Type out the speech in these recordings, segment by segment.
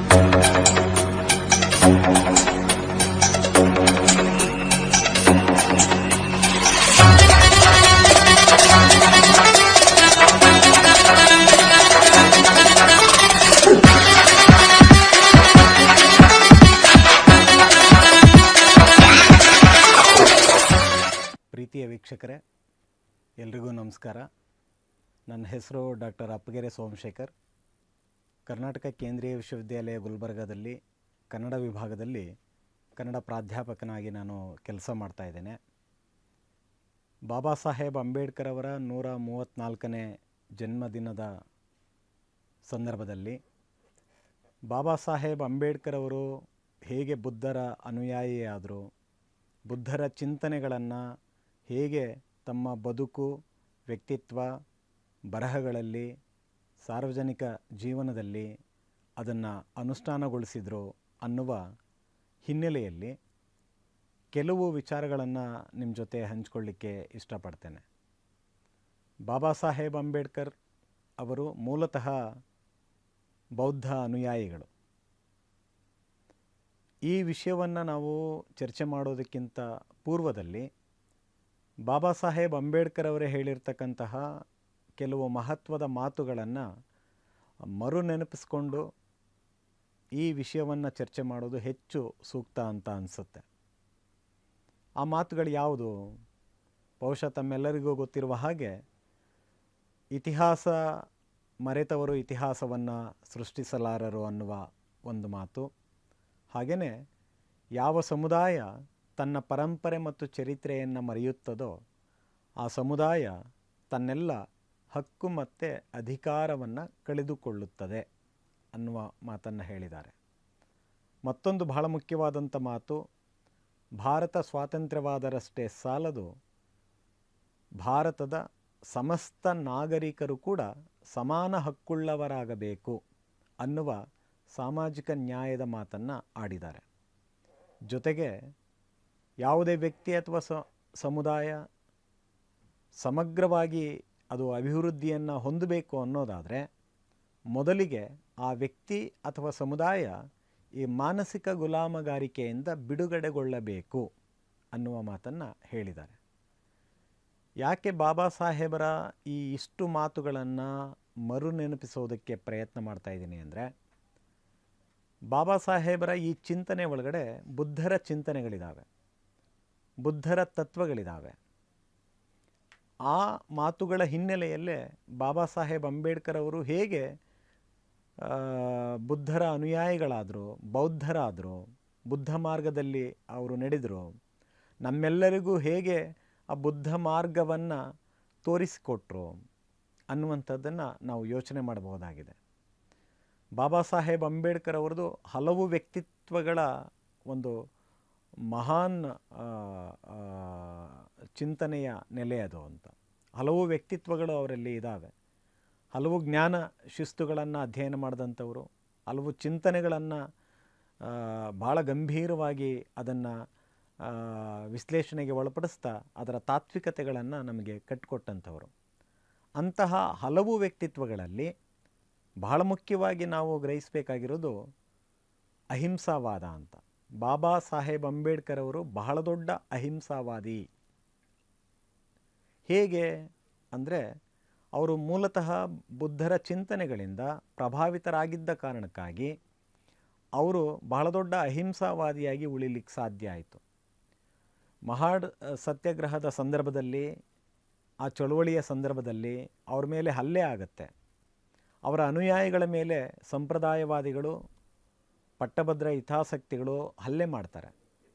ಪ್ರೀತಿಯ ವೀಕ್ಷಕರೇ, ಎಲ್ರಿಗೂ ನಮಸ್ಕಾರ. ನನ್ನ ಹೆಸರು ಡಾಕ್ಟರ್ ಅಪ್ಪಗೆರೆ ಸೋಮಶೇಖರ್. ಕರ್ನಾಟಕ ಕೇಂದ್ರೀಯ ವಿಶ್ವವಿದ್ಯಾಲಯ ಗುಲ್ಬರ್ಗಾದಲ್ಲಿ ಕನ್ನಡ ವಿಭಾಗದಲ್ಲಿ ಕನ್ನಡ ಪ್ರಾಧ್ಯಾಪಕನಾಗಿ ನಾನು ಕೆಲಸ ಮಾಡ್ತಾಯಿದ್ದೇನೆ. ಬಾಬಾ ಸಾಹೇಬ್ ಅಂಬೇಡ್ಕರ್ ಅವರ 134ನೇ ಜನ್ಮದಿನದ ಸಂದರ್ಭದಲ್ಲಿ ಬಾಬಾ ಸಾಹೇಬ್ ಅಂಬೇಡ್ಕರ್ ಅವರು ಹೇಗೆ ಬುದ್ಧರ ಅನುಯಾಯಿಯಾದರು, ಬುದ್ಧರ ಚಿಂತನೆಗಳನ್ನು ಹೇಗೆ ತಮ್ಮ ಬದುಕು, ವ್ಯಕ್ತಿತ್ವ, ಬರಹಗಳಲ್ಲಿ, ಸಾರ್ವಜನಿಕ ಜೀವನದಲ್ಲಿ ಅದನ್ನು ಅನುಷ್ಠಾನಗೊಳಿಸಿದರು ಅನ್ನುವ ಹಿನ್ನೆಲೆಯಲ್ಲಿ ಕೆಲವು ವಿಚಾರಗಳನ್ನು ನಿಮ್ಮ ಜೊತೆ ಹಂಚಿಕೊಳ್ಳಿಕ್ಕೆ ಇಷ್ಟಪಡ್ತೇನೆ. ಬಾಬಾ ಸಾಹೇಬ್ ಅಂಬೇಡ್ಕರ್ ಅವರು ಮೂಲತಃ ಬೌದ್ಧ ಅನುಯಾಯಿಗಳು. ಈ ವಿಷಯವನ್ನು ನಾವು ಚರ್ಚೆ ಮಾಡೋದಕ್ಕಿಂತ ಪೂರ್ವದಲ್ಲಿ ಬಾಬಾ ಸಾಹೇಬ್ ಅಂಬೇಡ್ಕರ್ ಅವರೇ ಹೇಳಿರ್ತಕ್ಕಂತಹ ಕೆಲವು ಮಹತ್ವದ ಮಾತುಗಳನ್ನು ಮರು ನೆನಪಿಸ್ಕೊಂಡು ಈ ವಿಷಯವನ್ನು ಚರ್ಚೆ ಮಾಡೋದು ಹೆಚ್ಚು ಸೂಕ್ತ ಅಂತ ಅನಿಸುತ್ತೆ. ಆ ಮಾತುಗಳು ಯಾವುದು? ಬಹುಶಃ ತಮ್ಮೆಲ್ಲರಿಗೂ ಗೊತ್ತಿರುವ ಹಾಗೆ, ಇತಿಹಾಸ ಮರೆತವರು ಇತಿಹಾಸವನ್ನು ಸೃಷ್ಟಿಸಲಾರರು ಅನ್ನುವ ಒಂದು ಮಾತು. ಹಾಗೆಯೇ ಯಾವ ಸಮುದಾಯ ತನ್ನ ಪರಂಪರೆ ಮತ್ತು ಚರಿತ್ರೆಯನ್ನು ಮರೆಯುತ್ತದೋ ಆ ಸಮುದಾಯ ತನ್ನೆಲ್ಲ ಹಕ್ಕು ಮತ್ತು ಅಧಿಕಾರವನ್ನು ಕಳೆದುಕೊಳ್ಳುತ್ತದೆ ಅನ್ನುವ ಮಾತನ್ನು ಹೇಳಿದ್ದಾರೆ. ಮತ್ತೊಂದು ಬಹಳ ಮುಖ್ಯವಾದಂಥ ಮಾತು, ಭಾರತ ಸ್ವಾತಂತ್ರ್ಯವಾದರಷ್ಟೇ ಸಾಲದು, ಭಾರತದ ಸಮಸ್ತ ನಾಗರಿಕರು ಕೂಡ ಸಮಾನ ಹಕ್ಕುಳ್ಳವರಾಗಬೇಕು ಅನ್ನುವ ಸಾಮಾಜಿಕ ನ್ಯಾಯದ ಮಾತನ್ನು ಆಡಿದ್ದಾರೆ. ಜೊತೆಗೆ ಯಾವುದೇ ವ್ಯಕ್ತಿ ಅಥವಾ ಸಮುದಾಯ ಸಮಗ್ರವಾಗಿ ಅದು ಅಭಿವೃದ್ಧಿಯನ್ನು ಹೊಂದಬೇಕು ಅನ್ನೋದಾದರೆ ಮೊದಲಿಗೆ ಆ ವ್ಯಕ್ತಿ ಅಥವಾ ಸಮುದಾಯ ಈ ಮಾನಸಿಕ ಗುಲಾಮಗಾರಿಕೆಯಿಂದ ಬಿಡುಗಡೆಗೊಳ್ಳಬೇಕು ಅನ್ನುವ ಮಾತನ್ನು ಹೇಳಿದ್ದಾರೆ. ಯಾಕೆ ಬಾಬಾ ಸಾಹೇಬರ ಈ ಇಷ್ಟು ಮಾತುಗಳನ್ನು ಮರು ನೆನಪಿಸೋದಕ್ಕೆ ಪ್ರಯತ್ನ ಮಾಡ್ತಾ ಇದ್ದೀನಿ ಅಂದರೆ, ಬಾಬಾ ಸಾಹೇಬರ ಈ ಚಿಂತನೆ ಒಳಗಡೆ ಬುದ್ಧರ ಚಿಂತನೆಗಳಿದ್ದಾವೆ, ಬುದ್ಧರ ತತ್ವಗಳಿದ್ದಾವೆ. ಆ ಮಾತುಗಳ ಹಿನ್ನೆಲೆಯಲ್ಲೇ ಬಾಬಾ ಸಾಹೇಬ್ ಅಂಬೇಡ್ಕರ್ ಅವರು ಹೇಗೆ ಬುದ್ಧರ ಅನುಯಾಯಿಗಳಾದರು, ಬೌದ್ಧರಾದರು, ಬುದ್ಧ ಮಾರ್ಗದಲ್ಲಿ ಅವರು ನಡೆದರು, ನಮ್ಮೆಲ್ಲರಿಗೂ ಹೇಗೆ ಆ ಬುದ್ಧ ಮಾರ್ಗವನ್ನು ತೋರಿಸಿಕೊಟ್ರು ಅನ್ನುವಂಥದ್ದನ್ನು ನಾವು ಯೋಚನೆ ಮಾಡಬಹುದಾಗಿದೆ. ಬಾಬಾ ಸಾಹೇಬ್ ಅಂಬೇಡ್ಕರ್ ಅವರದು ಹಲವು ವ್ಯಕ್ತಿತ್ವಗಳ ಒಂದು ಮಹಾನ್ ಚಿಂತನೆಯ ನೆಲೆ ಅದು ಅಂತ. ಹಲವು ವ್ಯಕ್ತಿತ್ವಗಳು ಅವರಲ್ಲಿ ಇದ್ದಾವೆ. ಹಲವು ಜ್ಞಾನ ಶಿಸ್ತುಗಳನ್ನು ಅಧ್ಯಯನ ಮಾಡಿದಂಥವರು, ಹಲವು ಚಿಂತನೆಗಳನ್ನು ಭಾಳ ಗಂಭೀರವಾಗಿ ಅದನ್ನು ವಿಶ್ಲೇಷಣೆಗೆ ಒಳಪಡಿಸ್ತಾ ಅದರ ತಾತ್ವಿಕತೆಗಳನ್ನು ನಮಗೆ ಕಟ್ಟಿಕೊಟ್ಟಂಥವರು. ಅಂತಹ ಹಲವು ವ್ಯಕ್ತಿತ್ವಗಳಲ್ಲಿ ಬಹಳ ಮುಖ್ಯವಾಗಿ ನಾವು ಗ್ರಹಿಸಬೇಕಾಗಿರೋದು ಅಹಿಂಸಾವಾದ ಅಂತ. ಬಾಬಾ ಸಾಹೇಬ್ ಅಂಬೇಡ್ಕರ್ ಅವರು ಬಹಳ ದೊಡ್ಡ ಅಹಿಂಸಾವಾದಿ. ಹೇಗೆ ಅಂದರೆ, ಅವರು ಮೂಲತಃ ಬುದ್ಧರ ಚಿಂತನೆಗಳಿಂದ ಪ್ರಭಾವಿತರಾಗಿದ್ದ ಕಾರಣಕ್ಕಾಗಿ ಅವರು ಬಹಳ ದೊಡ್ಡ ಅಹಿಂಸಾವಾದಿಯಾಗಿ ಉಳಿಲಿಕ್ಕೆ ಸಾಧ್ಯ ಆಯಿತು. ಮಹಾಡ್ ಸತ್ಯಾಗ್ರಹದ ಸಂದರ್ಭದಲ್ಲಿ, ಆ ಚಳುವಳಿಯ ಸಂದರ್ಭದಲ್ಲಿ ಅವ್ರ ಮೇಲೆ ಹಲ್ಲೆ ಆಗುತ್ತೆ. ಅವರ ಅನುಯಾಯಿಗಳ ಮೇಲೆ ಸಂಪ್ರದಾಯವಾದಿಗಳು, ಪಟ್ಟಭದ್ರ ಹಿತಾಸಕ್ತಿಗಳು ಹಲ್ಲೆ ಮಾಡ್ತಾರೆ.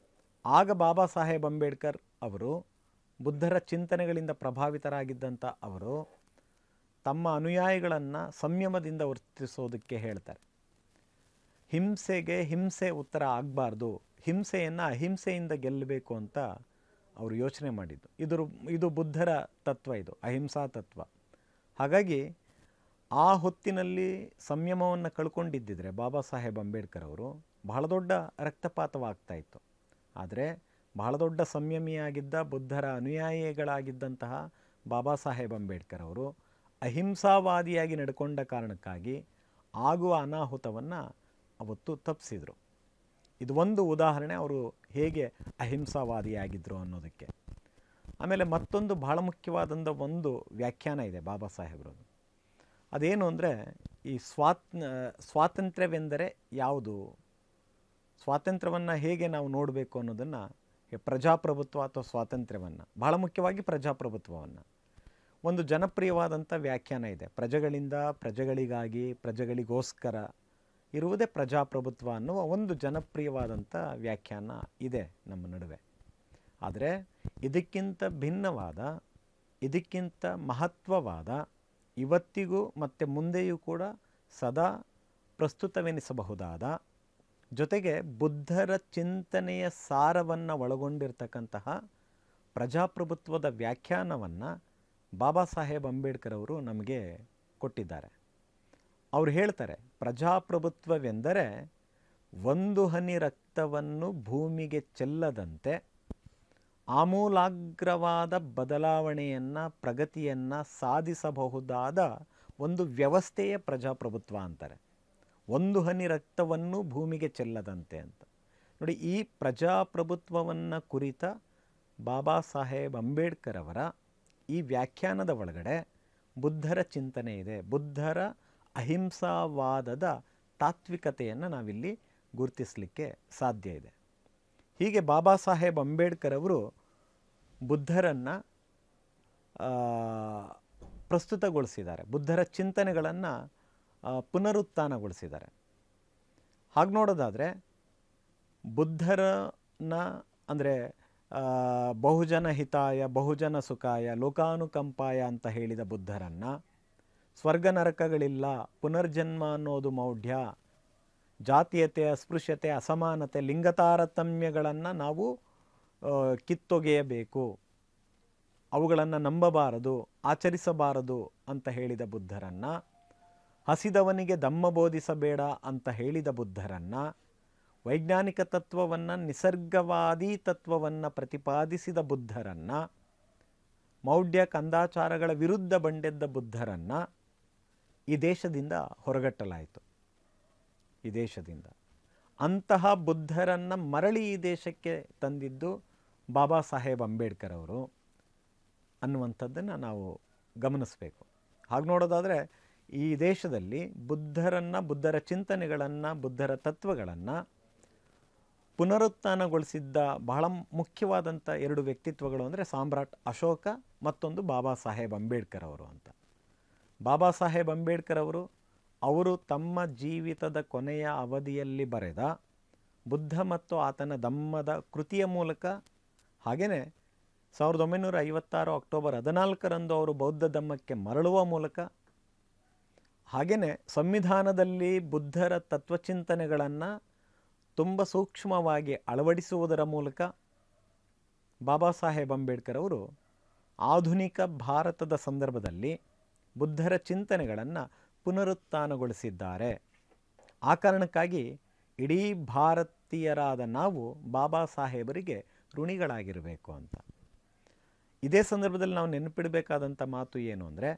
ಆಗ ಬಾಬಾ ಸಾಹೇಬ್ ಅಂಬೇಡ್ಕರ್ ಅವರು ಬುದ್ಧರ ಚಿಂತನೆಗಳಿಂದ ಪ್ರಭಾವಿತರಾಗಿದ್ದಂಥ ಅವರು ತಮ್ಮ ಅನುಯಾಯಿಗಳನ್ನು ಸಂಯಮದಿಂದ ವರ್ತಿಸೋದಕ್ಕೆ ಹೇಳ್ತಾರೆ. ಹಿಂಸೆಗೆ ಹಿಂಸೆ ಉತ್ತರ ಆಗಬಾರ್ದು, ಹಿಂಸೆಯನ್ನು ಅಹಿಂಸೆಯಿಂದ ಗೆಲ್ಲಬೇಕು ಅಂತ ಅವರು ಯೋಚನೆ ಮಾಡಿದ್ದು. ಇದು ಬುದ್ಧರ ತತ್ವ, ಇದು ಅಹಿಂಸಾ ತತ್ವ. ಹಾಗಾಗಿ ಆ ಹೊತ್ತಿನಲ್ಲಿ ಸಂಯಮವನ್ನು ಕಳ್ಕೊಂಡಿದ್ದಿದ್ರೆ ಬಾಬಾ ಸಾಹೇಬ್ ಅಂಬೇಡ್ಕರ್ ಅವರು ಬಹಳ ದೊಡ್ಡ ರಕ್ತಪಾತವಾಗ್ತಾ ಇತ್ತು. ಆದರೆ ಬಹಳ ದೊಡ್ಡ ಸಂಯಮಿಯಾಗಿದ್ದ ಬುದ್ಧರ ಅನುಯಾಯಿಗಳಾಗಿದ್ದಂತಹ ಬಾಬಾ ಸಾಹೇಬ್ ಅಂಬೇಡ್ಕರ್ ಅವರು ಅಹಿಂಸಾವಾದಿಯಾಗಿ ನಡ್ಕೊಂಡ ಕಾರಣಕ್ಕಾಗಿ ಆಗುವ ಅನಾಹುತವನ್ನು ಅವತ್ತು ತಪ್ಪಿಸಿದರು. ಇದು ಒಂದು ಉದಾಹರಣೆ ಅವರು ಹೇಗೆ ಅಹಿಂಸಾವಾದಿಯಾಗಿದ್ದರು ಅನ್ನೋದಕ್ಕೆ. ಆಮೇಲೆ ಮತ್ತೊಂದು ಬಹಳ ಮುಖ್ಯವಾದಂಥ ಒಂದು ವ್ಯಾಖ್ಯಾನ ಇದೆ ಬಾಬಾ ಸಾಹೇಬ್ರದ್ದು. ಅದೇನು ಅಂದರೆ, ಈ ಸ್ವಾತಂತ್ರ್ಯವೆಂದರೆ ಯಾವುದು, ಸ್ವಾತಂತ್ರ್ಯವನ್ನು ಹೇಗೆ ನಾವು ನೋಡಬೇಕು ಅನ್ನೋದನ್ನು, ಪ್ರಜಾಪ್ರಭುತ್ವ ಅಥವಾ ಸ್ವಾತಂತ್ರ್ಯವನ್ನು, ಬಹಳ ಮುಖ್ಯವಾಗಿ ಪ್ರಜಾಪ್ರಭುತ್ವವನ್ನು, ಒಂದು ಜನಪ್ರಿಯವಾದಂಥ ವ್ಯಾಖ್ಯಾನ ಇದೆ. ಪ್ರಜೆಗಳಿಂದ ಪ್ರಜೆಗಳಿಗಾಗಿ ಪ್ರಜೆಗಳಿಗೋಸ್ಕರ ಇರುವುದೇ ಪ್ರಜಾಪ್ರಭುತ್ವ ಅನ್ನುವ ಒಂದು ಜನಪ್ರಿಯವಾದಂಥ ವ್ಯಾಖ್ಯಾನ ಇದೆ ನಮ್ಮ ನಡುವೆ. ಆದರೆ ಇದಕ್ಕಿಂತ ಭಿನ್ನವಾದ, ಇದಕ್ಕಿಂತ ಮಹತ್ವವಾದ, ಇವತ್ತಿಗೂ ಮತ್ತು ಮುಂದೆಯೂ ಕೂಡ ಸದಾ ಪ್ರಸ್ತುತವೆನಿಸಬಹುದಾದ, ಜೊತೆಗೆ ಬುದ್ಧರ ಚಿಂತನೆಯ ಸಾರವನ್ನು ಒಳಗೊಂಡಿರ್ತಕ್ಕಂತಹ ಪ್ರಜಾಪ್ರಭುತ್ವದ ವ್ಯಾಖ್ಯಾನವನ್ನು ಬಾಬಾ ಸಾಹೇಬ್ ಅಂಬೇಡ್ಕರ್ ಅವರು ನಮಗೆ ಕೊಟ್ಟಿದ್ದಾರೆ. ಅವರು ಹೇಳ್ತಾರೆ, ಪ್ರಜಾಪ್ರಭುತ್ವವೆಂದರೆ ಒಂದು ಹನಿ ರಕ್ತವನ್ನು ಭೂಮಿಗೆ ಚೆಲ್ಲದಂತೆ ಆಮೂಲಾಗ್ರವಾದ ಬದಲಾವಣೆಯನ್ನು, ಪ್ರಗತಿಯನ್ನು ಸಾಧಿಸಬಹುದಾದ ಒಂದು ವ್ಯವಸ್ಥೆಯೇ ಪ್ರಜಾಪ್ರಭುತ್ವ ಅಂತಾರೆ. ಒಂದು ಹನಿ ರಕ್ತವನ್ನು ಭೂಮಿಗೆ ಚೆಲ್ಲದಂತೆ ಅಂತ. ನೋಡಿ, ಈ ಪ್ರಜಾಪ್ರಭುತ್ವವನ್ನು ಕುರಿತ ಬಾಬಾ ಸಾಹೇಬ್ ಅಂಬೇಡ್ಕರ್ ಅವರ ಈ ವ್ಯಾಖ್ಯಾನದ ಒಳಗಡೆ ಬುದ್ಧರ ಚಿಂತನೆ ಇದೆ. ಬುದ್ಧರ ಅಹಿಂಸಾವಾದದ ತಾತ್ವಿಕತೆಯನ್ನು ನಾವಿಲ್ಲಿ ಗುರುತಿಸಲಿಕ್ಕೆ ಸಾಧ್ಯ ಇದೆ. ಹೀಗೆ ಬಾಬಾ ಸಾಹೇಬ್ ಅಂಬೇಡ್ಕರ್ ಅವರು ಬುದ್ಧರನ್ನು ಪ್ರಸ್ತುತಗೊಳಿಸಿದ್ದಾರೆ, ಬುದ್ಧರ ಚಿಂತನೆಗಳನ್ನು ಪುನರುತ್ಥಾನಗೊಳಿಸಿದ್ದಾರೆ. ಹಾಗೆ ನೋಡೋದಾದರೆ, ಬುದ್ಧರನ್ನ ಅಂದರೆ ಬಹುಜನ ಹಿತಾಯ ಬಹುಜನ ಸುಖಾಯ ಲೋಕಾನುಕಂಪಾಯ ಅಂತ ಹೇಳಿದ ಬುದ್ಧರನ್ನು, ಸ್ವರ್ಗ ನರಕಗಳಿಲ್ಲ, ಪುನರ್ಜನ್ಮ ಅನ್ನೋದು ಮೌಢ್ಯ, ಜಾತೀಯತೆ, ಅಸ್ಪೃಶ್ಯತೆ, ಅಸಮಾನತೆ, ಲಿಂಗತಾರತಮ್ಯಗಳನ್ನು ನಾವು ಕಿತ್ತೊಗೆಯಬೇಕು, ಅವುಗಳನ್ನು ನಂಬಬಾರದು, ಆಚರಿಸಬಾರದು ಅಂತ ಹೇಳಿದ ಬುದ್ಧರನ್ನು, ಹಸಿದವನಿಗೆ ಧಮ್ಮ ಬೋಧಿಸಬೇಡ ಅಂತ ಹೇಳಿದ ಬುದ್ಧರನ್ನು, ವೈಜ್ಞಾನಿಕ ತತ್ವವನ್ನು, ನಿಸರ್ಗವಾದಿ ತತ್ವವನ್ನು ಪ್ರತಿಪಾದಿಸಿದ ಬುದ್ಧರನ್ನು, ಮೌಢ್ಯ ಕಂದಾಚಾರಗಳ ವಿರುದ್ಧ ಬಂಡೆದ್ದ ಬುದ್ಧರನ್ನು ಈ ದೇಶದಿಂದ ಹೊರಗಟ್ಟಲಾಯಿತು. ಈ ದೇಶದಿಂದ ಅಂತಹ ಬುದ್ಧರನ್ನು ಮರಳಿ ಈ ದೇಶಕ್ಕೆ ತಂದಿದ್ದು ಬಾಬಾ ಸಾಹೇಬ್ ಅಂಬೇಡ್ಕರ್ ಅವರು ಅನ್ನುವಂಥದ್ದನ್ನು ನಾವು ಗಮನಿಸಬೇಕು. ಹಾಗೆ ನೋಡೋದಾದರೆ, ಈ ದೇಶದಲ್ಲಿ ಬುದ್ಧರನ್ನು, ಬುದ್ಧರ ಚಿಂತನೆಗಳನ್ನು, ಬುದ್ಧರ ತತ್ವಗಳನ್ನು ಪುನರುತ್ಥಾನಗೊಳಿಸಿದ್ದ ಬಹಳ ಮುಖ್ಯವಾದಂಥ ಎರಡು ವ್ಯಕ್ತಿತ್ವಗಳು ಅಂದರೆ ಸಾಮ್ರಾಟ್ ಅಶೋಕ, ಮತ್ತೊಂದು ಬಾಬಾ ಸಾಹೇಬ್ ಅಂಬೇಡ್ಕರ್ ಅವರು ಅಂತ. ಬಾಬಾ ಸಾಹೇಬ್ ಅಂಬೇಡ್ಕರ್ ಅವರು ತಮ್ಮ ಜೀವಿತದ ಕೊನೆಯ ಅವಧಿಯಲ್ಲಿ ಬರೆದ ಬುದ್ಧ ಮತ್ತು ಆತನ ಧಮ್ಮದ ಕೃತಿಯ ಮೂಲಕ, ಹಾಗೆಯೇ 1956 ಅಕ್ಟೋಬರ್ 14ರಂದು ಅವರು ಬೌದ್ಧ ಧಮ್ಮಕ್ಕೆ ಮರಳುವ ಮೂಲಕ, ಹಾಗೆಯೇ ಸಂವಿಧಾನದಲ್ಲಿ ಬುದ್ಧರ ತತ್ವಚಿಂತನೆಗಳನ್ನು ತುಂಬ ಸೂಕ್ಷ್ಮವಾಗಿ ಅಳವಡಿಸುವುದರ ಮೂಲಕ ಬಾಬಾ ಸಾಹೇಬ್ ಅಂಬೇಡ್ಕರ್ ಅವರು ಆಧುನಿಕ ಭಾರತದ ಸಂದರ್ಭದಲ್ಲಿ ಬುದ್ಧರ ಚಿಂತನೆಗಳನ್ನು ಪುನರುತ್ಥಾನಗೊಳಿಸಿದ್ದಾರೆ. ಆ ಕಾರಣಕ್ಕಾಗಿ ಇಡೀ ಭಾರತೀಯರಾದ ನಾವು ಬಾಬಾ ಸಾಹೇಬರಿಗೆ ಋಣಿಗಳಾಗಿರಬೇಕು ಅಂತ. ಇದೇ ಸಂದರ್ಭದಲ್ಲಿ ನಾವು ನೆನಪಿಡಬೇಕಾದಂಥ ಮಾತು ಏನು ಅಂದರೆ,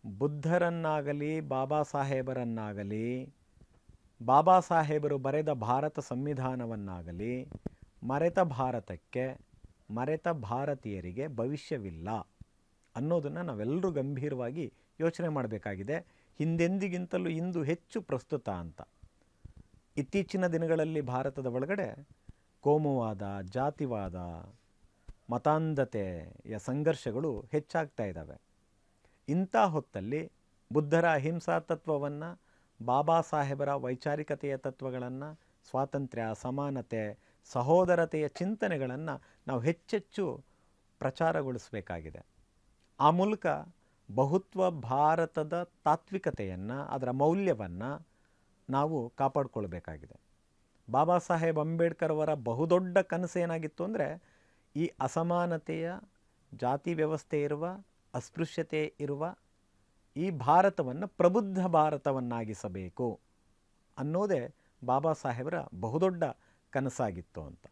ಬುದ್ಧರನ್ನಾಗಲಿ ಬಾಬಾ ಸಾಹೇಬರನ್ನಾಗಲಿ, ಬಾಬಾ ಸಾಹೇಬರು ಬರೆದ ಭಾರತ ಸಂವಿಧಾನವನ್ನಾಗಲಿ ಮರೆತ ಭಾರತಕ್ಕೆ, ಮರೆತ ಭಾರತೀಯರಿಗೆ ಭವಿಷ್ಯವಿಲ್ಲ ಅನ್ನೋದನ್ನು ನಾವೆಲ್ಲರೂ ಗಂಭೀರವಾಗಿ ಯೋಚನೆ ಮಾಡಬೇಕಾಗಿದೆ. ಹಿಂದೆಂದಿಗಿಂತಲೂ ಇಂದು ಹೆಚ್ಚು ಪ್ರಸ್ತುತ ಅಂತ. ಇತ್ತೀಚಿನ ದಿನಗಳಲ್ಲಿ ಭಾರತದ ಒಳಗಡೆ ಕೋಮುವಾದ, ಜಾತಿವಾದ, ಮತಾಂಧತೆಯ ಸಂಘರ್ಷಗಳು ಹೆಚ್ಚಾಗ್ತಾ ಇದ್ದಾವೆ. ಇಂಥ ಹೊತ್ತಲ್ಲಿ ಬುದ್ಧರ ಅಹಿಂಸಾ ತತ್ವವನ್ನು, ಬಾಬಾ ಸಾಹೇಬರ ವೈಚಾರಿಕತೆಯ ತತ್ವಗಳನ್ನು, ಸ್ವಾತಂತ್ರ್ಯ, ಸಮಾನತೆ, ಸಹೋದರತೆಯ ಚಿಂತನೆಗಳನ್ನು ನಾವು ಹೆಚ್ಚೆಚ್ಚು ಪ್ರಚಾರಗೊಳಿಸಬೇಕಾಗಿದೆ. ಆ ಮೂಲಕ ಬಹುತ್ವ ಭಾರತದ ತಾತ್ವಿಕತೆಯನ್ನು, ಅದರ ಮೌಲ್ಯವನ್ನು ನಾವು ಕಾಪಾಡಿಕೊಳ್ಬೇಕಾಗಿದೆ. ಬಾಬಾ ಸಾಹೇಬ್ ಅಂಬೇಡ್ಕರ್ ಅವರ ಬಹುದೊಡ್ಡ ಕನಸು ಏನಾಗಿತ್ತು ಅಂದರೆ, ಈ ಅಸಮಾನತೆಯ, ಜಾತಿ ವ್ಯವಸ್ಥೆ ಇರುವ, ಅಸ್ಪೃಶ್ಯತೆ ಇರುವ ಈ ಭಾರತವನ್ನು ಪ್ರಬುದ್ಧ ಭಾರತವನ್ನಾಗಿಸಬೇಕು ಅನ್ನೋದೇ ಬಾಬಾ ಸಾಹೇಬರ ಬಹುದೊಡ್ಡ ಕನಸಾಗಿತ್ತು ಅಂತ.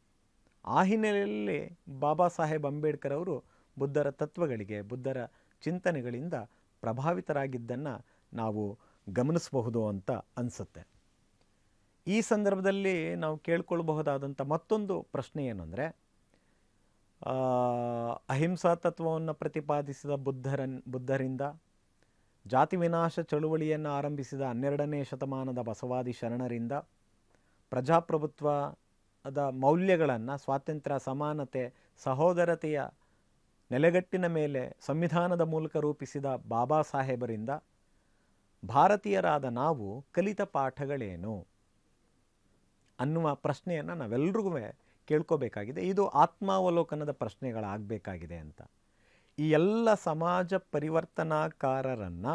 ಆ ಹಿನ್ನೆಲೆಯಲ್ಲಿ ಬಾಬಾ ಸಾಹೇಬ್ ಅಂಬೇಡ್ಕರ್ ಅವರು ಬುದ್ಧರ ತತ್ವಗಳಿಗೆ, ಬುದ್ಧರ ಚಿಂತನೆಗಳಿಂದ ಪ್ರಭಾವಿತರಾಗಿದ್ದನ್ನು ನಾವು ಗಮನಿಸಬಹುದು ಅಂತ ಅನಿಸುತ್ತೆ. ಈ ಸಂದರ್ಭದಲ್ಲಿ ನಾವು ಕೇಳ್ಕೊಳ್ಬಹುದಾದಂಥ ಮತ್ತೊಂದು ಪ್ರಶ್ನೆ ಏನಂದರೆ, ಅಹಿಂಸಾ ತತ್ವವನ್ನು ಪ್ರತಿಪಾದಿಸಿದ ಬುದ್ಧರಿಂದ, ಜಾತಿ ವಿನಾಶ ಚಳುವಳಿಯನ್ನು ಆರಂಭಿಸಿದ 12ನೇ ಶತಮಾನದ ಬಸವಾದಿ ಶರಣರಿಂದ, ಪ್ರಜಾಪ್ರಭುತ್ವದ ಮೌಲ್ಯಗಳನ್ನು, ಸ್ವಾತಂತ್ರ್ಯ, ಸಮಾನತೆ, ಸಹೋದರತೆಯ ನೆಲೆಗಟ್ಟಿನ ಮೇಲೆ ಸಂವಿಧಾನದ ಮೂಲಕ ರೂಪಿಸಿದ ಬಾಬಾ ಸಾಹೇಬರಿಂದ ಭಾರತೀಯರಾದ ನಾವು ಕಲಿತ ಪಾಠಗಳೇನು ಅನ್ನುವ ಪ್ರಶ್ನೆಯನ್ನು ನಾವೆಲ್ಲರಿಗೂ ಕೇಳ್ಕೋಬೇಕಾಗಿದೆ. ಇದು ಆತ್ಮಾವಲೋಕನದ ಪ್ರಶ್ನೆಗಳಾಗಬೇಕಾಗಿದೆ ಅಂತ. ಈ ಎಲ್ಲ ಸಮಾಜ ಪರಿವರ್ತನಾಕಾರರನ್ನು,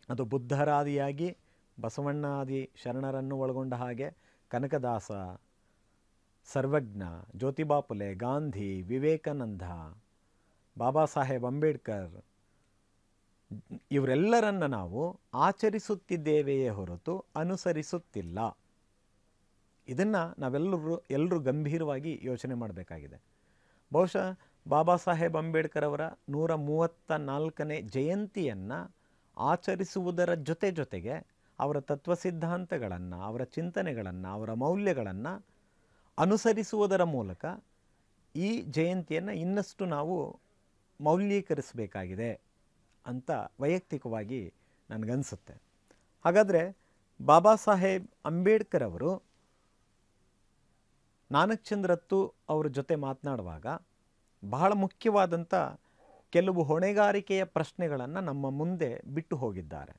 ಅದು ಬುದ್ಧರಾದಿಯಾಗಿ ಬಸವಣ್ಣಾದಿ ಶರಣರನ್ನು ಒಳಗೊಂಡ ಹಾಗೆ ಕನಕದಾಸ, ಸರ್ವಜ್ಞ, ಜ್ಯೋತಿಬಾ ಫುಲೆ, ಗಾಂಧಿ, ವಿವೇಕಾನಂದ, ಬಾಬಾ ಸಾಹೇಬ್ ಅಂಬೇಡ್ಕರ್, ಇವರೆಲ್ಲರನ್ನು ನಾವು ಆಚರಿಸುತ್ತಿದ್ದೇವೆಯೇ ಹೊರತು ಅನುಸರಿಸುತ್ತಿಲ್ಲ. ಇದನ್ನು ನಾವೆಲ್ಲರೂ ಗಂಭೀರವಾಗಿ ಯೋಚನೆ ಮಾಡಬೇಕಾಗಿದೆ. ಬಹುಶಃ ಬಾಬಾ ಸಾಹೇಬ್ ಅಂಬೇಡ್ಕರ್ ಅವರ 134ನೇ ಜಯಂತಿಯನ್ನು ಆಚರಿಸುವುದರ ಜೊತೆಗೆ ಅವರ ತತ್ವಸಿದ್ಧಾಂತಗಳನ್ನು, ಅವರ ಚಿಂತನೆಗಳನ್ನು, ಅವರ ಮೌಲ್ಯಗಳನ್ನು ಅನುಸರಿಸುವುದರ ಮೂಲಕ ಈ ಜಯಂತಿಯನ್ನು ಇನ್ನಷ್ಟು ನಾವು ಮೌಲ್ಯೀಕರಿಸಬೇಕಾಗಿದೆ ಅಂತ ವೈಯಕ್ತಿಕವಾಗಿ ನನಗನ್ಸುತ್ತೆ. ಹಾಗಾದರೆ ಬಾಬಾ ಸಾಹೇಬ್ ಅಂಬೇಡ್ಕರ್ ಅವರು ನಾನಕ್ ಚಂದ್ರತ್ತು ಅವ್ರ ಜೊತೆ ಮಾತನಾಡುವಾಗ ಬಹಳ ಮುಖ್ಯವಾದಂಥ ಕೆಲವು ಹೊಣೆಗಾರಿಕೆಯ ಪ್ರಶ್ನೆಗಳನ್ನು ನಮ್ಮ ಮುಂದೆ ಬಿಟ್ಟು ಹೋಗಿದ್ದಾರೆ.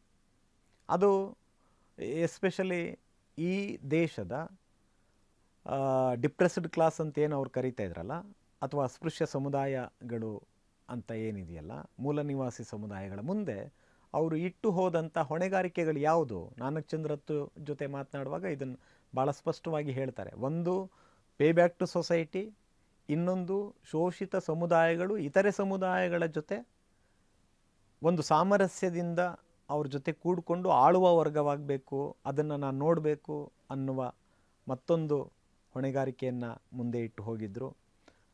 ಅದು ಎಸ್ಪೆಷಲಿ ಈ ದೇಶದ ಡಿಪ್ರೆಸ್ಡ್ ಕ್ಲಾಸ್ ಅಂತ ಏನು ಅವ್ರು ಕರೀತಾ ಇದ್ರಲ್ಲ, ಅಥವಾ ಅಸ್ಪೃಶ್ಯ ಸಮುದಾಯಗಳು ಅಂತ ಏನಿದೆಯಲ್ಲ, ಮೂಲ ನಿವಾಸಿ ಸಮುದಾಯಗಳ ಮುಂದೆ ಅವರು ಇಟ್ಟು ಹೋದಂಥ ಹೊಣೆಗಾರಿಕೆಗಳು ಯಾವುದು? ನಾನಕ್ ಚಂದ್ರತ್ತು ಜೊತೆ ಮಾತನಾಡುವಾಗ ಇದನ್ನು ಭಾಳ ಸ್ಪಷ್ಟವಾಗಿ ಹೇಳ್ತಾರೆ. ಒಂದು, ಪೇ ಬ್ಯಾಕ್ ಟು ಸೊಸೈಟಿ. ಇನ್ನೊಂದು, ಶೋಷಿತ ಸಮುದಾಯಗಳು ಇತರೆ ಸಮುದಾಯಗಳ ಜೊತೆ ಒಂದು ಸಾಮರಸ್ಯದಿಂದ ಅವ್ರ ಜೊತೆ ಕೂಡಿಕೊಂಡು ಆಳುವ ವರ್ಗವಾಗಬೇಕು, ಅದನ್ನು ನಾನು ನೋಡಬೇಕು ಅನ್ನುವ ಮತ್ತೊಂದು ಹೊಣೆಗಾರಿಕೆಯನ್ನು ಮುಂದೆ ಇಟ್ಟು ಹೋಗಿದ್ದರು.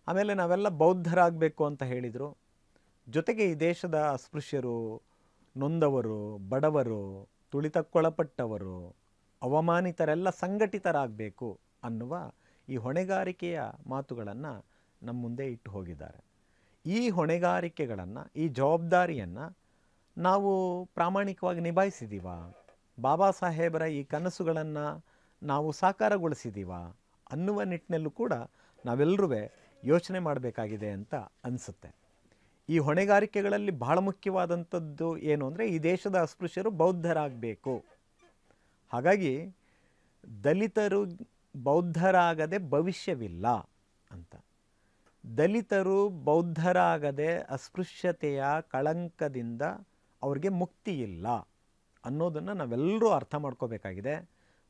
ಆಮೇಲೆ ನಾವೆಲ್ಲ ಬೌದ್ಧರಾಗಬೇಕು ಅಂತ ಹೇಳಿದರು. ಜೊತೆಗೆ ಈ ದೇಶದ ಅಸ್ಪೃಶ್ಯರು, ನೊಂದವರು, ಬಡವರು, ತುಳಿತಕ್ಕೊಳಪಟ್ಟವರು, ಅವಮಾನಿತರೆಲ್ಲ ಸಂಘಟಿತರಾಗಬೇಕು ಅನ್ನುವ ಈ ಹೊಣೆಗಾರಿಕೆಯ ಮಾತುಗಳನ್ನು ನಮ್ಮ ಮುಂದೆ ಇಟ್ಟು ಹೋಗಿದ್ದಾರೆ. ಈ ಹೊಣೆಗಾರಿಕೆಗಳನ್ನು, ಈ ಜವಾಬ್ದಾರಿಯನ್ನು ನಾವು ಪ್ರಾಮಾಣಿಕವಾಗಿ ನಿಭಾಯಿಸಿದ್ದೀವ? ಬಾಬಾ ಸಾಹೇಬರ ಈ ಕನಸುಗಳನ್ನು ನಾವು ಸಾಕಾರಗೊಳಿಸಿದ್ದೀವ ಅನ್ನುವ ನಿಟ್ಟಿನಲ್ಲೂ ಕೂಡ ನಾವೆಲ್ಲರೂ ಯೋಚನೆ ಮಾಡಬೇಕಾಗಿದೆ ಅಂತ ಅನಿಸುತ್ತೆ. ಈ ಹೊಣೆಗಾರಿಕೆಗಳಲ್ಲಿ ಬಹಳ ಮುಖ್ಯವಾದಂಥದ್ದು ಏನು ಅಂದರೆ, ಈ ದೇಶದ ಅಸ್ಪೃಶ್ಯರು ಬೌದ್ಧರಾಗಬೇಕು. ಹಾಗಾಗಿ ದಲಿತರು ಬೌದ್ಧರಾಗದೆ ಭವಿಷ್ಯವಿಲ್ಲ ಅಂತ. ದಲಿತರು ಬೌದ್ಧರಾಗದೆ ಅಸ್ಪೃಶ್ಯತೆಯ ಕಳಂಕದಿಂದ ಅವ್ರಿಗೆ ಮುಕ್ತಿ ಇಲ್ಲ ಅನ್ನೋದನ್ನು ನಾವೆಲ್ಲರೂ ಅರ್ಥ ಮಾಡ್ಕೋಬೇಕಾಗಿದೆ.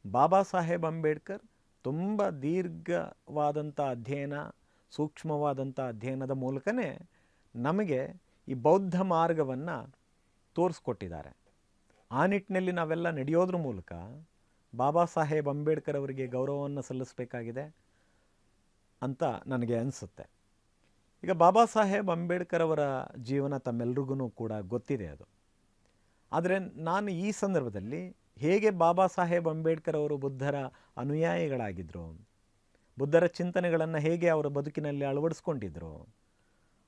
ಬಾಬಾ ಸಾಹೇಬ್ ಅಂಬೇಡ್ಕರ್ ತುಂಬ ದೀರ್ಘವಾದಂಥ ಅಧ್ಯಯನ, ಸೂಕ್ಷ್ಮವಾದಂಥ ಅಧ್ಯಯನದ ಮೂಲಕನೇ ನಮಗೆ ಈ ಬೌದ್ಧ ಮಾರ್ಗವನ್ನು ತೋರಿಸ್ಕೊಟ್ಟಿದ್ದಾರೆ. ಆ ನಿಟ್ಟಿನಲ್ಲಿ ನಾವೆಲ್ಲ ನಡೆಯೋದ್ರ ಮೂಲಕ ಬಾಬಾ ಸಾಹೇಬ್ ಅಂಬೇಡ್ಕರ್ ಅವರಿಗೆ ಗೌರವವನ್ನು ಸಲ್ಲಿಸಬೇಕಾಗಿದೆ ಅಂತ ನನಗೆ ಅನಿಸುತ್ತೆ. ಈಗ ಬಾಬಾ ಸಾಹೇಬ್ ಅಂಬೇಡ್ಕರ್ ಅವರ ಜೀವನ ತಮ್ಮೆಲ್ರಿಗೂ ಕೂಡ ಗೊತ್ತಿದೆ ಅದು. ಆದರೆ ನಾನು ಈ ಸಂದರ್ಭದಲ್ಲಿ ಹೇಗೆ ಬಾಬಾ ಸಾಹೇಬ್ ಅಂಬೇಡ್ಕರ್ ಅವರು ಬುದ್ಧರ ಅನುಯಾಯಿಗಳಾಗಿದ್ದರು, ಬುದ್ಧರ ಚಿಂತನೆಗಳನ್ನು ಹೇಗೆ ಅವರ ಬದುಕಿನಲ್ಲಿ ಅಳವಡಿಸ್ಕೊಂಡಿದ್ರು,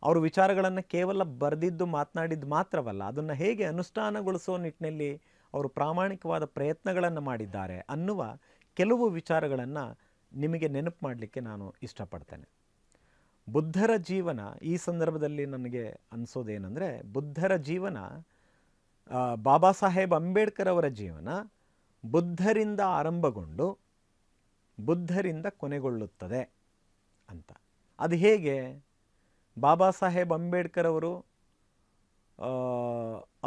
ಅವರು ವಿಚಾರಗಳನ್ನು ಕೇವಲ ಬರೆದಿದ್ದು ಮಾತನಾಡಿದ್ದು ಮಾತ್ರವಲ್ಲ, ಅದನ್ನು ಹೇಗೆ ಅನುಷ್ಠಾನಗೊಳಿಸೋ ನಿಟ್ಟಿನಲ್ಲಿ ಅವರು ಪ್ರಾಮಾಣಿಕವಾದ ಪ್ರಯತ್ನಗಳನ್ನು ಮಾಡಿದ್ದಾರೆ ಅನ್ನುವ ಕೆಲವು ವಿಚಾರಗಳನ್ನು ನಿಮಗೆ ನೆನಪು ಮಾಡಲಿಕ್ಕೆ ನಾನು ಇಷ್ಟಪಡ್ತೇನೆ. ಬುದ್ಧರ ಜೀವನ ಈ ಸಂದರ್ಭದಲ್ಲಿ ನನಗೆ ಅನಿಸೋದೇನೆಂದರೆ, ಬುದ್ಧರ ಜೀವನ, ಬಾಬಾ ಸಾಹೇಬ್ ಅಂಬೇಡ್ಕರ್ ಅವರ ಜೀವನ ಬುದ್ಧರಿಂದ ಆರಂಭಗೊಂಡು ಬುದ್ಧರಿಂದ ಕೊನೆಗೊಳ್ಳುತ್ತದೆ ಅಂತ. ಅದು ಹೇಗೆ? ಬಾಬಾ ಸಾಹೇಬ್ ಅಂಬೇಡ್ಕರ್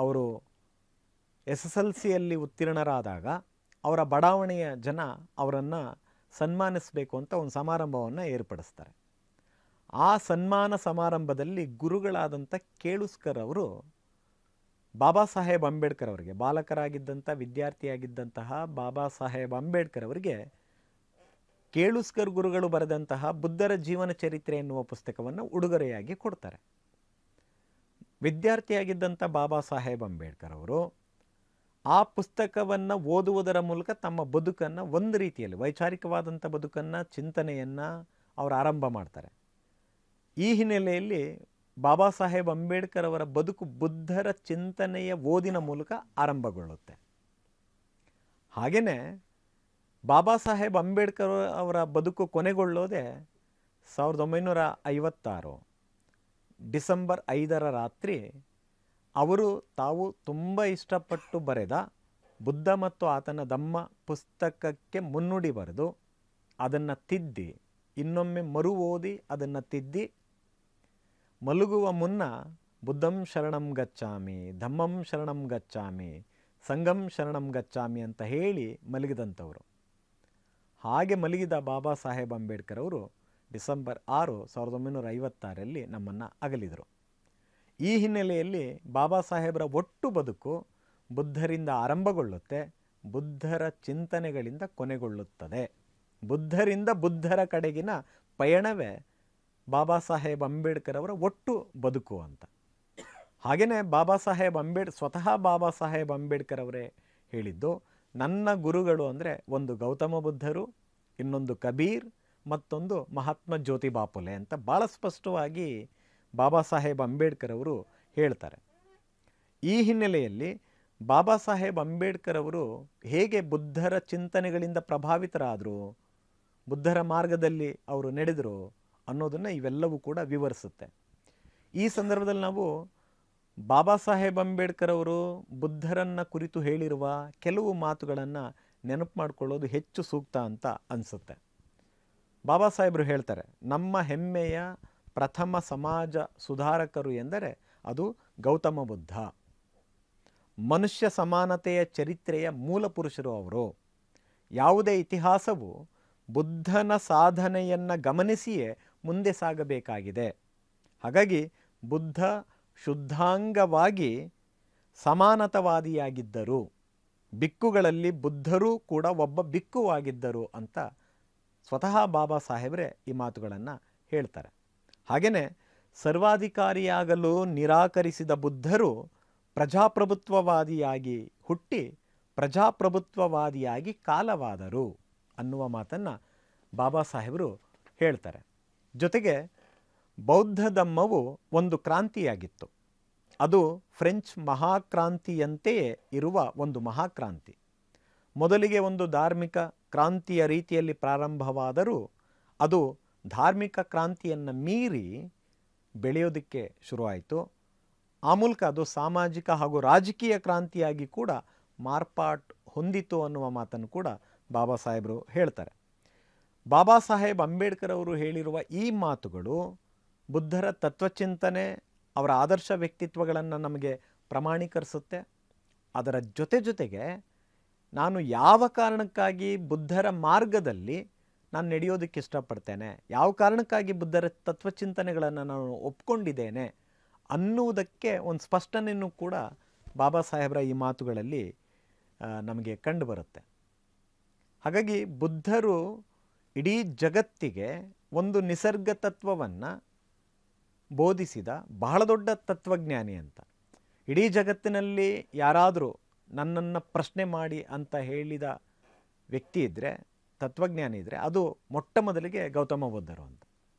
ಅವರು SSLCಯಲ್ಲಿ ಉತ್ತೀರ್ಣರಾದಾಗ ಅವರ ಬಡಾವಣೆಯ ಜನ ಅವರನ್ನು ಸನ್ಮಾನಿಸಬೇಕು ಅಂತ ಒಂದು ಸಮಾರಂಭವನ್ನು ಏರ್ಪಡಿಸ್ತಾರೆ. ಆ ಸನ್ಮಾನ ಸಮಾರಂಭದಲ್ಲಿ ಗುರುಗಳಾದಂಥ ಕೇಳುಸ್ಕರ್ ಅವರು ಬಾಬಾ ಸಾಹೇಬ್ ಅಂಬೇಡ್ಕರ್ ಅವರಿಗೆ, ಬಾಲಕರಾಗಿದ್ದಂಥ ವಿದ್ಯಾರ್ಥಿಯಾಗಿದ್ದಂತಹ ಬಾಬಾ ಸಾಹೇಬ್ ಅಂಬೇಡ್ಕರ್ ಅವರಿಗೆ ಕೇಳುಸ್ಕರ್ ಗುರುಗಳು ಬರೆದಂತಹ ಬುದ್ಧರ ಜೀವನ ಚರಿತ್ರೆ ಎನ್ನುವ ಪುಸ್ತಕವನ್ನು ಉಡುಗೊರೆಯಾಗಿ ಕೊಡ್ತಾರೆ. ವಿದ್ಯಾರ್ಥಿಯಾಗಿದ್ದಂಥ ಬಾಬಾ ಸಾಹೇಬ್ ಅಂಬೇಡ್ಕರ್ ಅವರು ಆ ಪುಸ್ತಕವನ್ನು ಓದುವುದರ ಮೂಲಕ ತಮ್ಮ ಬದುಕನ್ನು ಒಂದು ರೀತಿಯಲ್ಲಿ ವೈಚಾರಿಕವಾದಂಥ ಬದುಕನ್ನು, ಚಿಂತನೆಯನ್ನು ಅವರು ಆರಂಭ ಮಾಡ್ತಾರೆ. ಈ ಹಿನ್ನೆಲೆಯಲ್ಲಿ ಬಾಬಾ ಸಾಹೇಬ್ ಅಂಬೇಡ್ಕರ್ ಅವರ ಬದುಕು ಬುದ್ಧರ ಚಿಂತನೆಯ ಓದಿನ ಮೂಲಕ ಆರಂಭಗೊಳ್ಳುತ್ತೆ. ಹಾಗೆಯೇ ಬಾಬಾ ಸಾಹೇಬ್ ಅಂಬೇಡ್ಕರ್ ಅವರ ಬದುಕು ಕೊನೆಗೊಳ್ಳೋದೇ 1956 ಡಿಸೆಂಬರ್ 5 ರಾತ್ರಿ ಅವರು ತಾವು ತುಂಬ ಇಷ್ಟಪಟ್ಟು ಬರೆದ ಬುದ್ಧ ಮತ್ತು ಆತನ ಧಮ್ಮ ಪುಸ್ತಕಕ್ಕೆ ಮುನ್ನುಡಿ ಬರೆದು ಅದನ್ನು ತಿದ್ದಿ ಇನ್ನೊಮ್ಮೆ ಮರು ಓದಿ ಅದನ್ನು ತಿದ್ದಿ ಮಲಗುವ ಮುನ್ನ ಬುದ್ಧಂ ಶರಣಂ ಗಚ್ಚಾಮಿ, ಧಮ್ಮಂ ಶರಣಂ ಗಚ್ಚಾಮಿ, ಸಂಘಂ ಶರಣಂ ಗಚ್ಚಾಮಿ ಅಂತ ಹೇಳಿ ಮಲಗಿದಂಥವರು. ಹಾಗೆ ಮಲಗಿದ ಬಾಬಾ ಸಾಹೇಬ್ ಅಂಬೇಡ್ಕರ್ ಅವರು ಡಿಸೆಂಬರ್ 6, 1956 ನಮ್ಮನ್ನು ಅಗಲಿದರು. ಈ ಹಿನ್ನೆಲೆಯಲ್ಲಿ ಬಾಬಾ ಸಾಹೇಬರ ಒಟ್ಟು ಬದುಕು ಬುದ್ಧರಿಂದ ಆರಂಭಗೊಳ್ಳುತ್ತೆ, ಬುದ್ಧರ ಚಿಂತನೆಗಳಿಂದ ಕೊನೆಗೊಳ್ಳುತ್ತದೆ. ಬುದ್ಧರಿಂದ ಬುದ್ಧರ ಕಡೆಗಿನ ಪಯಣವೇ ಬಾಬಾ ಸಾಹೇಬ್ ಅಂಬೇಡ್ಕರ್ ಅವರ ಒಟ್ಟು ಬದುಕು ಅಂತ. ಹಾಗೆಯೇ ಸ್ವತಃ ಬಾಬಾ ಸಾಹೇಬ್ ಅಂಬೇಡ್ಕರ್ ಅವರೇ ಹೇಳಿದ್ದು, ನನ್ನ ಗುರುಗಳು ಅಂದರೆ ಒಂದು ಗೌತಮ ಬುದ್ಧರು, ಇನ್ನೊಂದು ಕಬೀರ್, ಮತ್ತೊಂದು ಮಹಾತ್ಮ ಜ್ಯೋತಿಬಾ ಫುಲೆ ಅಂತ ಭಾಳ ಸ್ಪಷ್ಟವಾಗಿ ಬಾಬಾ ಸಾಹೇಬ್ ಅಂಬೇಡ್ಕರ್ ಅವರು ಹೇಳ್ತಾರೆ. ಈ ಹಿನ್ನೆಲೆಯಲ್ಲಿ ಬಾಬಾ ಸಾಹೇಬ್ ಅಂಬೇಡ್ಕರ್ ಅವರು ಹೇಗೆ ಬುದ್ಧರ ಚಿಂತನೆಗಳಿಂದ ಪ್ರಭಾವಿತರಾದರು, ಬುದ್ಧರ ಮಾರ್ಗದಲ್ಲಿ ಅವರು ನಡೆದರು ಅನ್ನೋದನ್ನು ಇವೆಲ್ಲವೂ ಕೂಡ ವಿವರಿಸುತ್ತೆ. ಈ ಸಂದರ್ಭದಲ್ಲಿ ನಾವು ಬಾಬಾ ಸಾಹೇಬ್ ಅಂಬೇಡ್ಕರ್ ಅವರು ಬುದ್ಧರನ್ನು ಕುರಿತು ಹೇಳಿರುವ ಕೆಲವು ಮಾತುಗಳನ್ನು ನೆನಪು ಮಾಡಿಕೊಳ್ಳೋದು ಹೆಚ್ಚು ಸೂಕ್ತ ಅಂತ ಅನಿಸುತ್ತೆ. ಬಾಬಾ ಸಾಹೇಬರು ಹೇಳ್ತಾರೆ, ನಮ್ಮ ಹೆಮ್ಮೆಯ ಪ್ರಥಮ ಸಮಾಜ ಸುಧಾರಕರು ಎಂದರೆ ಅದು ಗೌತಮ ಬುದ್ಧ. ಮನುಷ್ಯ ಸಮಾನತೆಯ ಚರಿತ್ರೆಯ ಮೂಲ ಪುರುಷರು ಅವರು. ಯಾವುದೇ ಇತಿಹಾಸವು ಬುದ್ಧನ ಸಾಧನೆಯನ್ನು ಗಮನಿಸಿಯೇ ಮುಂದೆ ಸಾಗಬೇಕಾಗಿದೆ. ಹಾಗಾಗಿ ಬುದ್ಧ ಶುದ್ಧಾಂಗವಾಗಿ ಸಮಾನತವಾದಿಯಾಗಿದ್ದರು, ಬಿಕ್ಕುಗಳಲ್ಲಿ ಬುದ್ಧರೂ ಕೂಡ ಒಬ್ಬ ಬಿಕ್ಕುವಾಗಿದ್ದರು ಅಂತ ಸ್ವತಃ ಬಾಬಾ ಸಾಹೇಬ್ರೆ ಈ ಮಾತುಗಳನ್ನು ಹೇಳ್ತಾರೆ. ಹಾಗೆಯೇ ಸರ್ವಾಧಿಕಾರಿಯಾಗಲು ನಿರಾಕರಿಸಿದ ಬುದ್ಧರು ಪ್ರಜಾಪ್ರಭುತ್ವವಾದಿಯಾಗಿ ಹುಟ್ಟಿ ಪ್ರಜಾಪ್ರಭುತ್ವವಾದಿಯಾಗಿ ಕಾಲವಾದರು ಅನ್ನುವ ಮಾತನ್ನು ಬಾಬಾ ಸಾಹೇಬರು ಹೇಳ್ತಾರೆ. ಜೊತೆಗೆ ಬೌದ್ಧ ಧಮ್ಮವು ಒಂದು ಕ್ರಾಂತಿಯಾಗಿತ್ತು. ಅದು ಫ್ರೆಂಚ್ ಮಹಾಕ್ರಾಂತಿಯಂತೆಯೇ ಇರುವ ಒಂದು ಮಹಾಕ್ರಾಂತಿ. ಮೊದಲಿಗೆ ಒಂದು ಧಾರ್ಮಿಕ ಕ್ರಾಂತಿಯ ರೀತಿಯಲ್ಲಿ ಪ್ರಾರಂಭವಾದರೂ ಅದು ಧಾರ್ಮಿಕ ಕ್ರಾಂತಿಯನ್ನು ಮೀರಿ ಬೆಳೆಯೋದಕ್ಕೆ ಶುರುವಾಯಿತು. ಆ ಮೂಲಕ ಅದು ಸಾಮಾಜಿಕ ಹಾಗೂ ರಾಜಕೀಯ ಕ್ರಾಂತಿಯಾಗಿ ಕೂಡ ಮಾರ್ಪಾಟು ಹೊಂದಿತು ಅನ್ನುವ ಮಾತನ್ನು ಕೂಡ ಬಾಬಾ ಸಾಹೇಬರು ಹೇಳ್ತಾರೆ. ಬಾಬಾ ಸಾಹೇಬ್ ಅಂಬೇಡ್ಕರ್ ಅವರು ಹೇಳಿರುವ ಈ ಮಾತುಗಳು ಬುದ್ಧರ ತತ್ವಚಿಂತನೆ, ಅವರ ಆದರ್ಶ ವ್ಯಕ್ತಿತ್ವಗಳನ್ನು ನಮಗೆ ಪ್ರಮಾಣೀಕರಿಸುತ್ತೆ. ಅದರ ಜೊತೆಗೆ ನಾನು ಯಾವ ಕಾರಣಕ್ಕಾಗಿ ಬುದ್ಧರ ಮಾರ್ಗದಲ್ಲಿ ನಾನು ನಡೆಯೋದಕ್ಕೆ ಇಷ್ಟಪಡ್ತೇನೆ, ಯಾವ ಕಾರಣಕ್ಕಾಗಿ ಬುದ್ಧರ ತತ್ವಚಿಂತನೆಗಳನ್ನು ನಾನು ಒಪ್ಕೊಂಡಿದ್ದೇನೆ ಅನ್ನುವುದಕ್ಕೆ ಒಂದು ಸ್ಪಷ್ಟನೆಯೂ ಕೂಡ ಬಾಬಾ ಸಾಹೇಬರ ಈ ಮಾತುಗಳಲ್ಲಿ ನಮಗೆ ಕಂಡು ಬರುತ್ತೆ. ಹಾಗಾಗಿ ಬುದ್ಧರು ಇಡೀ ಜಗತ್ತಿಗೆ ಒಂದು ನಿಸರ್ಗ ತತ್ವವನ್ನು ಬೋಧಿಸಿದ ಬಹಳ ದೊಡ್ಡ ತತ್ವಜ್ಞಾನಿ ಅಂತ. ಇಡೀ ಜಗತ್ತಿನಲ್ಲಿ ಯಾರಾದರೂ ನನ್ನನ್ನು ಪ್ರಶ್ನೆ ಮಾಡಿ ಅಂತ ಹೇಳಿದ ವ್ಯಕ್ತಿ ಇದ್ದರೆ, ತತ್ವಜ್ಞಾನಿ ಇದ್ದರೆ, ಅದು ಮೊಟ್ಟ ಮೊದಲಿಗೆ ಗೌತಮ ಬುದ್ಧರು ಅಂತ.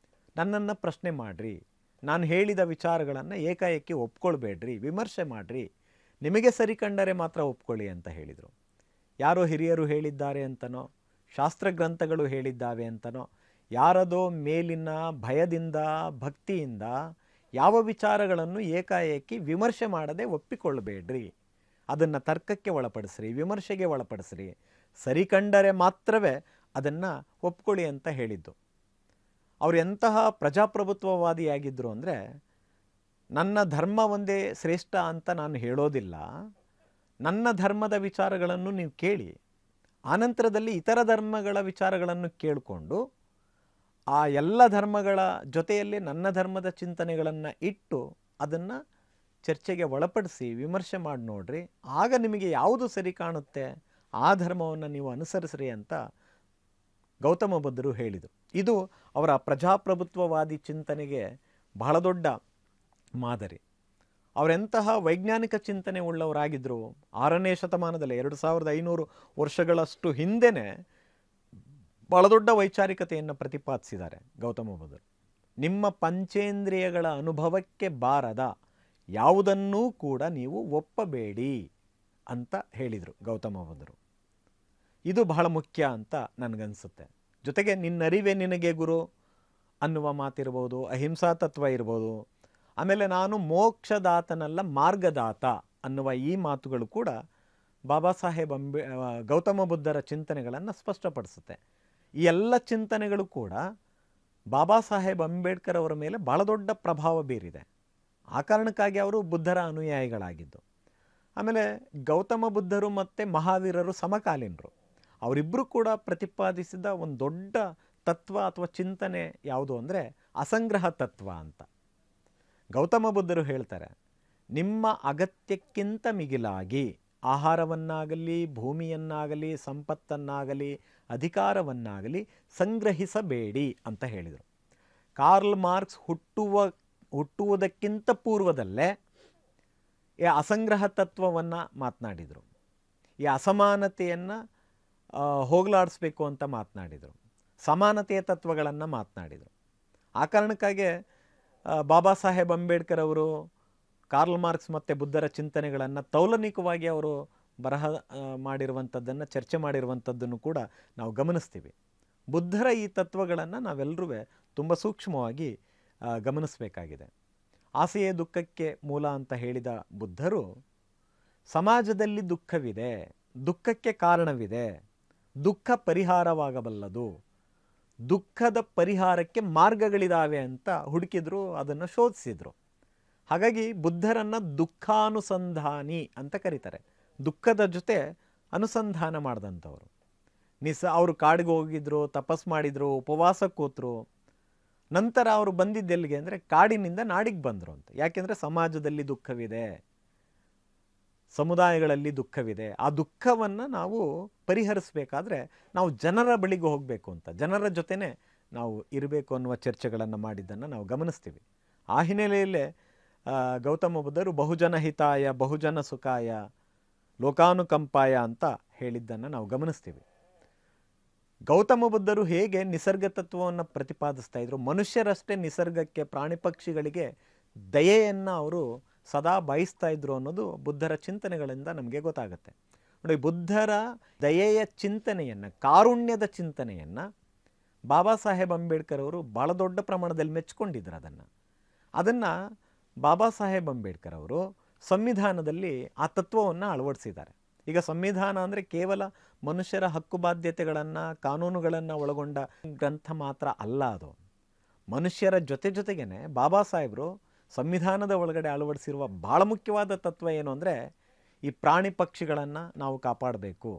ನನ್ನನ್ನು ಪ್ರಶ್ನೆ ಮಾಡಿರಿ, ನಾನು ಹೇಳಿದ ವಿಚಾರಗಳನ್ನು ಏಕಾಏಕಿ ಒಪ್ಕೊಳ್ಬೇಡ್ರಿ, ವಿಮರ್ಶೆ ಮಾಡಿರಿ, ನಿಮಗೆ ಸರಿ ಕಂಡರೆ ಮಾತ್ರ ಒಪ್ಕೊಳ್ಳಿ ಅಂತ ಹೇಳಿದರು. ಯಾರೋ ಹಿರಿಯರು ಹೇಳಿದ್ದಾರೆ ಅಂತನೋ, ಶಾಸ್ತ್ರಗ್ರಂಥಗಳು ಹೇಳಿದ್ದಾವೆ ಅಂತನೋ, ಯಾರದೋ ಮೇಲಿನ ಭಯದಿಂದ ಭಕ್ತಿಯಿಂದ ಯಾವ ವಿಚಾರಗಳನ್ನು ಏಕಾಏಕಿ ವಿಮರ್ಶೆ ಮಾಡದೆ ಒಪ್ಪಿಕೊಳ್ಳಬೇಡ್ರಿ, ಅದನ್ನು ತರ್ಕಕ್ಕೆ ಒಳಪಡಿಸ್ರಿ, ವಿಮರ್ಶೆಗೆ ಒಳಪಡಿಸ್ರಿ, ಸರಿ ಕಂಡರೆ ಮಾತ್ರವೇ ಅದನ್ನು ಒಪ್ಕೊಳ್ಳಿ ಅಂತ ಹೇಳಿದ್ದು. ಅವರು ಎಂತಹ ಪ್ರಜಾಪ್ರಭುತ್ವವಾದಿಯಾಗಿದ್ದರು ಅಂದರೆ, ನನ್ನ ಧರ್ಮ ಒಂದೇ ಶ್ರೇಷ್ಠ ಅಂತ ನಾನು ಹೇಳೋದಿಲ್ಲ, ನನ್ನ ಧರ್ಮದ ವಿಚಾರಗಳನ್ನು ನೀವು ಕೇಳಿ, ಆನಂತರದಲ್ಲಿ ಇತರ ಧರ್ಮಗಳ ವಿಚಾರಗಳನ್ನು ಕೇಳಿಕೊಂಡು ಆ ಎಲ್ಲ ಧರ್ಮಗಳ ಜೊತೆಯಲ್ಲಿ ನನ್ನ ಧರ್ಮದ ಚಿಂತನೆಗಳನ್ನು ಇಟ್ಟು ಅದನ್ನು ಚರ್ಚೆಗೆ ಒಳಪಡಿಸಿ ವಿಮರ್ಶೆ ಮಾಡಿ ನೋಡ್ರಿ, ಆಗ ನಿಮಗೆ ಯಾವುದು ಸರಿ ಕಾಣುತ್ತೆ ಆ ಧರ್ಮವನ್ನು ನೀವು ಅನುಸರಿಸ್ರಿ ಅಂತ ಗೌತಮ ಬುದ್ಧರು ಹೇಳಿದರು. ಇದು ಅವರ ಪ್ರಜಾಪ್ರಭುತ್ವವಾದಿ ಚಿಂತನೆಗೆ ಬಹಳ ದೊಡ್ಡ ಮಾದರಿ. ಅವರೆಂತಹ ವೈಜ್ಞಾನಿಕ ಚಿಂತನೆ ಉಳ್ಳವರಾಗಿದ್ದರು. 6ನೇ ಶತಮಾನದಲ್ಲಿ 2500 ವರ್ಷಗಳಷ್ಟು ಹಿಂದೆನೇ ಬಹಳ ದೊಡ್ಡ ವೈಚಾರಿಕತೆಯನ್ನು ಪ್ರತಿಪಾದಿಸಿದ್ದಾರೆ ಗೌತಮ ಬುದ್ಧರು. ನಿಮ್ಮ ಪಂಚೇಂದ್ರಿಯಗಳ ಅನುಭವಕ್ಕೆ ಬಾರದ ಯಾವುದನ್ನೂ ಕೂಡ ನೀವು ಒಪ್ಪಬೇಡಿ ಅಂತ ಹೇಳಿದರು ಗೌತಮ ಬುದ್ಧರು. ಇದು ಬಹಳ ಮುಖ್ಯ ಅಂತ ನನಗನ್ಸುತ್ತೆ. ಜೊತೆಗೆ ನಿನ್ನರಿವೆ ನಿನಗೆ ಗುರು ಅನ್ನುವ ಮಾತಿರ್ಬೋದು, ಅಹಿಂಸಾ ತತ್ವ ಇರ್ಬೋದು, ಆಮೇಲೆ ನಾನು ಮೋಕ್ಷದಾತನಲ್ಲ ಮಾರ್ಗದಾತ ಅನ್ನುವ ಈ ಮಾತುಗಳು ಕೂಡ ಬಾಬಾ ಸಾಹೇಬ್ ಗೌತಮ ಬುದ್ಧರ ಚಿಂತನೆಗಳನ್ನು ಸ್ಪಷ್ಟಪಡಿಸುತ್ತೆ. ಈ ಎಲ್ಲ ಚಿಂತನೆಗಳು ಕೂಡ ಬಾಬಾ ಸಾಹೇಬ್ ಅಂಬೇಡ್ಕರ್ ಅವರ ಮೇಲೆ ಬಹಳ ದೊಡ್ಡ ಪ್ರಭಾವ ಬೀರಿದೆ. ಆ ಕಾರಣಕ್ಕಾಗಿ ಅವರು ಬುದ್ಧರ ಅನುಯಾಯಿಗಳಾಗಿದ್ದು. ಆಮೇಲೆ ಗೌತಮ ಬುದ್ಧರು ಮತ್ತು ಮಹಾವೀರರು ಸಮಕಾಲೀನರು. ಅವರಿಬ್ಬರು ಕೂಡ ಪ್ರತಿಪಾದಿಸಿದ ಒಂದು ದೊಡ್ಡ ತತ್ವ ಅಥವಾ ಚಿಂತನೆ ಯಾವುದು ಅಂದರೆ ಅಸಂಗ್ರಹ ತತ್ವ ಅಂತ. ಗೌತಮ ಬುದ್ಧರು ಹೇಳ್ತಾರೆ, ನಿಮ್ಮ ಅಗತ್ಯಕ್ಕಿಂತ ಮಿಗಿಲಾಗಿ ಆಹಾರವನ್ನಾಗಲಿ, ಭೂಮಿಯನ್ನಾಗಲಿ, ಸಂಪತ್ತನ್ನಾಗಲಿ, ಅಧಿಕಾರವನ್ನಾಗಲಿ ಸಂಗ್ರಹಿಸಬೇಡಿ ಅಂತ ಹೇಳಿದರು. ಕಾರ್ಲ್ ಮಾರ್ಕ್ಸ್ ಹುಟ್ಟುವುದಕ್ಕಿಂತ ಪೂರ್ವದಲ್ಲೇ ಈ ಅಸಂಗ್ರಹ ತತ್ವವನ್ನು ಮಾತನಾಡಿದರು. ಈ ಅಸಮಾನತೆಯನ್ನು ಹೋಗಲಾಡಿಸ್ಬೇಕು ಅಂತ ಮಾತನಾಡಿದರು. ಸಮಾನತೆಯ ತತ್ವಗಳನ್ನು ಮಾತನಾಡಿದರು. ಆ ಕಾರಣಕ್ಕಾಗಿ ಬಾಬಾ ಸಾಹೇಬ್ ಅಂಬೇಡ್ಕರ್ ಅವರು ಕಾರ್ಲ್ ಮಾರ್ಕ್ಸ್ ಮತ್ತು ಬುದ್ಧರ ಚಿಂತನೆಗಳನ್ನು ತೌಲನಿಕವಾಗಿ ಅವರು ಬರಹ ಮಾಡಿರುವಂಥದ್ದನ್ನು, ಚರ್ಚೆ ಮಾಡಿರುವಂಥದ್ದನ್ನು ಕೂಡ ನಾವು ಗಮನಿಸ್ತೀವಿ. ಬುದ್ಧರ ಈ ತತ್ವಗಳನ್ನು ನಾವೆಲ್ಲರೂ ತುಂಬ ಸೂಕ್ಷ್ಮವಾಗಿ ಗಮನಿಸಬೇಕಾಗಿದೆ. ಆಸೆಯೇ ದುಃಖಕ್ಕೆ ಮೂಲ ಅಂತ ಹೇಳಿದ ಬುದ್ಧರು ಸಮಾಜದಲ್ಲಿ ದುಃಖವಿದೆ, ದುಃಖಕ್ಕೆ ಕಾರಣವಿದೆ, ದುಃಖ ಪರಿಹಾರವಾಗಬಲ್ಲದು, ದುಃಖದ ಪರಿಹಾರಕ್ಕೆ ಮಾರ್ಗಗಳಿದ್ದಾವೆ ಅಂತ ಹುಡುಕಿದ್ರು, ಅದನ್ನು ಶೋಧಿಸಿದರು. ಹಾಗಾಗಿ ಬುದ್ಧರನ್ನು ದುಃಖಾನುಸಂಧಾನಿ ಅಂತ ಕರೀತಾರೆ. ದುಃಖದ ಜೊತೆ ಅನುಸಂಧಾನ ಮಾಡಿದಂಥವರು. ಅವರು ಕಾಡಿಗೆ ಹೋಗಿದ್ರು, ತಪಸ್ ಮಾಡಿದರು, ಉಪವಾಸ ಕೂತರು. ನಂತರ ಅವರು ಬಂದಿದ್ದೆಲ್ಲಿಗೆ ಅಂದರೆ ಕಾಡಿನಿಂದ ನಾಡಿಗೆ ಬಂದರು ಅಂತ. ಯಾಕೆಂದರೆ ಸಮಾಜದಲ್ಲಿ ದುಃಖವಿದೆ, ಸಮುದಾಯಗಳಲ್ಲಿ ದುಃಖವಿದೆ. ಆ ದುಃಖವನ್ನು ನಾವು ಪರಿಹರಿಸಬೇಕಾದ್ರೆ ನಾವು ಜನರ ಬಳಿಗೆ ಹೋಗಬೇಕು ಅಂತ, ಜನರ ಜೊತೆನೇ ನಾವು ಇರಬೇಕು ಅನ್ನುವ ಚರ್ಚೆಗಳನ್ನು ಮಾಡಿದ್ದನ್ನು ನಾವು ಗಮನಿಸ್ತೀವಿ. ಆ ಹಿನ್ನೆಲೆಯಲ್ಲೇ ಗೌತಮ ಬುದ್ಧರು ಬಹುಜನ ಹಿತಾಯ, ಬಹುಜನ ಸುಖಾಯ, ಲೋಕಾನುಕಂಪಾಯ ಅಂತ ಹೇಳಿದ್ದನ್ನು ನಾವು ಗಮನಿಸ್ತೀವಿ. ಗೌತಮ ಬುದ್ಧರು ಹೇಗೆ ನಿಸರ್ಗ ತತ್ವವನ್ನು ಪ್ರತಿಪಾದಿಸ್ತಾ ಇದ್ರು, ಮನುಷ್ಯರಷ್ಟೇ ನಿಸರ್ಗಕ್ಕೆ, ಪ್ರಾಣಿ ಪಕ್ಷಿಗಳಿಗೆ ದಯೆಯನ್ನು ಅವರು ಸದಾ ಬಯಸ್ತಾ ಇದ್ರು ಅನ್ನೋದು ಬುದ್ಧರ ಚಿಂತನೆಗಳಿಂದ ನಮಗೆ ಗೊತ್ತಾಗುತ್ತೆ. ನೋಡಿ, ಬುದ್ಧರ ದಯೆಯ ಚಿಂತನೆಯನ್ನು, ಕಾರುಣ್ಯದ ಚಿಂತನೆಯನ್ನು ಬಾಬಾ ಸಾಹೇಬ್ ಅಂಬೇಡ್ಕರ್ ಅವರು ಭಾಳ ದೊಡ್ಡ ಪ್ರಮಾಣದಲ್ಲಿ ಮೆಚ್ಚಿಕೊಂಡಿದ್ರು. ಅದನ್ನು ಬಾಬಾ ಸಾಹೇಬ್ ಅಂಬೇಡ್ಕರ್ ಅವರು ಸಂವಿಧಾನದಲ್ಲಿ ಆ ತತ್ವವನ್ನು ಅಳವಡಿಸಿದ್ದಾರೆ. ಈಗ ಸಂವಿಧಾನ ಅಂದರೆ ಕೇವಲ ಮನುಷ್ಯರ ಹಕ್ಕು ಬಾಧ್ಯತೆಗಳನ್ನು, ಕಾನೂನುಗಳನ್ನು ಒಳಗೊಂಡ ಗ್ರಂಥ ಮಾತ್ರ ಅಲ್ಲ. ಅದು ಮನುಷ್ಯರ ಜೊತೆಗೇ ಬಾಬಾ ಸಾಹೇಬರು ಸಂವಿಧಾನದ ಒಳಗಡೆ ಅಳವಡಿಸಿರುವ ಭಾಳ ಮುಖ್ಯವಾದ ತತ್ವ ಏನು ಅಂದರೆ, ಈ ಪ್ರಾಣಿ ಪಕ್ಷಿಗಳನ್ನು ನಾವು ಕಾಪಾಡಬೇಕು,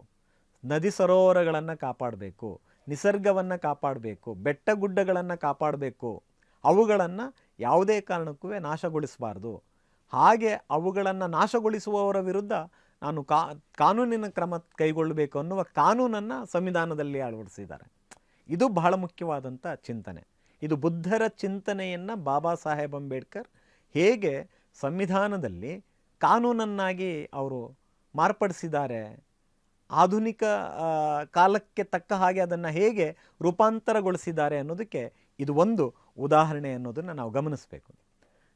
ನದಿ ಸರೋವರಗಳನ್ನು ಕಾಪಾಡಬೇಕು, ನಿಸರ್ಗವನ್ನು ಕಾಪಾಡಬೇಕು, ಬೆಟ್ಟ ಗುಡ್ಡಗಳನ್ನು ಕಾಪಾಡಬೇಕು, ಅವುಗಳನ್ನು ಯಾವುದೇ ಕಾರಣಕ್ಕೂ ನಾಶಗೊಳಿಸಬಾರ್ದು. ಹಾಗೆ ಅವುಗಳನ್ನು ನಾಶಗೊಳಿಸುವವರ ವಿರುದ್ಧ ನಾನು ಕಾನೂನಿನ ಕ್ರಮ ಕೈಗೊಳ್ಳಬೇಕು ಅನ್ನುವ ಕಾನೂನನ್ನು ಸಂವಿಧಾನದಲ್ಲಿ ಅಳವಡಿಸಿದ್ದಾರೆ. ಇದು ಬಹಳ ಮುಖ್ಯವಾದಂಥ ಚಿಂತನೆ. ಇದು ಬುದ್ಧರ ಚಿಂತನೆಯನ್ನು ಬಾಬಾ ಸಾಹೇಬ್ ಅಂಬೇಡ್ಕರ್ ಹೇಗೆ ಸಂವಿಧಾನದಲ್ಲಿ ಕಾನೂನನ್ನಾಗಿ ಅವರು ಮಾರ್ಪಡಿಸಿದ್ದಾರೆ, ಆಧುನಿಕ ಕಾಲಕ್ಕೆ ತಕ್ಕ ಹಾಗೆ ಅದನ್ನು ಹೇಗೆ ರೂಪಾಂತರಗೊಳಿಸಿದ್ದಾರೆ ಅನ್ನೋದಕ್ಕೆ ಇದು ಒಂದು ಉದಾಹರಣೆ ಅನ್ನೋದನ್ನು ನಾವು ಗಮನಿಸಬೇಕು.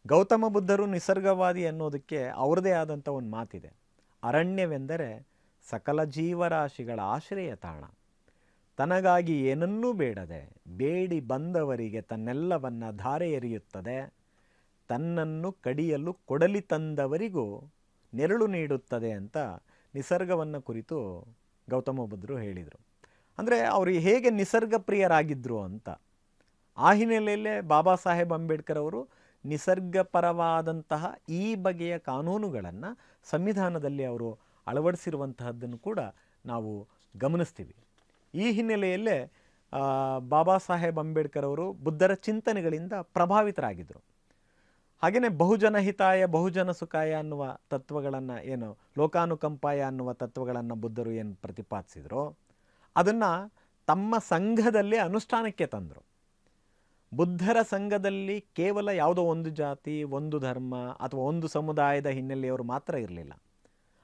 ಗೌತಮ ಬುದ್ಧರು ನಿಸರ್ಗವಾದಿ ಅನ್ನೋದಕ್ಕೆ ಅವ್ರದ್ದೇ ಆದಂಥ ಒಂದು ಮಾತಿದೆ. ಅರಣ್ಯವೆಂದರೆ ಸಕಲ ಜೀವರಾಶಿಗಳ ಆಶ್ರಯ ತಾಣ, ತನಗಾಗಿ ಏನನ್ನೂ ಬೇಡದೆ ಬೇಡಿ ಬಂದವರಿಗೆ ತನ್ನೆಲ್ಲವನ್ನು ಧಾರೆ ಎರೆಯುತ್ತದೆ, ತನ್ನನ್ನು ಕಡಿಯಲು ಕೊಡಲಿ ತಂದವರಿಗೂ ನೆರಳು ನೀಡುತ್ತದೆ ಅಂತ ನಿಸರ್ಗವನ್ನು ಕುರಿತು ಗೌತಮ ಬುದ್ಧರು ಹೇಳಿದರು. ಅಂದರೆ ಅವರು ಹೇಗೆ ನಿಸರ್ಗ ಪ್ರಿಯರಾಗಿದ್ದರು ಅಂತ. ಆ ಹಿನ್ನೆಲೆಯಲ್ಲೇ ಬಾಬಾ ಸಾಹೇಬ್ ಅಂಬೇಡ್ಕರ್ ಅವರು ನಿಸರ್ಗಪರವಾದಂತಹ ಈ ಬಗೆಯ ಕಾನೂನುಗಳನ್ನು ಸಂವಿಧಾನದಲ್ಲಿ ಅವರು ಅಳವಡಿಸಿರುವಂತಹದ್ದನ್ನು ಕೂಡ ನಾವು ಗಮನಿಸ್ತೀವಿ. ಈ ಹಿನ್ನೆಲೆಯಲ್ಲೇ ಬಾಬಾ ಸಾಹೇಬ್ ಅಂಬೇಡ್ಕರ್ ಅವರು ಬುದ್ಧರ ಚಿಂತನೆಗಳಿಂದ ಪ್ರಭಾವಿತರಾಗಿದ್ದರು. ಹಾಗೆಯೇ ಬಹುಜನ ಹಿತಾಯ ಬಹುಜನ ಸುಖಾಯ ಅನ್ನುವ ತತ್ವಗಳನ್ನು, ಏನು ಲೋಕಾನುಕಂಪಾಯ ಅನ್ನುವ ತತ್ವಗಳನ್ನು ಬುದ್ಧರು ಏನು ಪ್ರತಿಪಾದಿಸಿದ್ರು ಅದನ್ನು ತಮ್ಮ ಸಂಘದಲ್ಲಿ ಅನುಷ್ಠಾನಕ್ಕೆ ತಂದರು. ಬುದ್ಧರ ಸಂಘದಲ್ಲಿ ಕೇವಲ ಯಾವುದೋ ಒಂದು ಜಾತಿ, ಒಂದು ಧರ್ಮ ಅಥವಾ ಒಂದು ಸಮುದಾಯದ ಹಿನ್ನೆಲೆಯವರು ಮಾತ್ರ ಇರಲಿಲ್ಲ.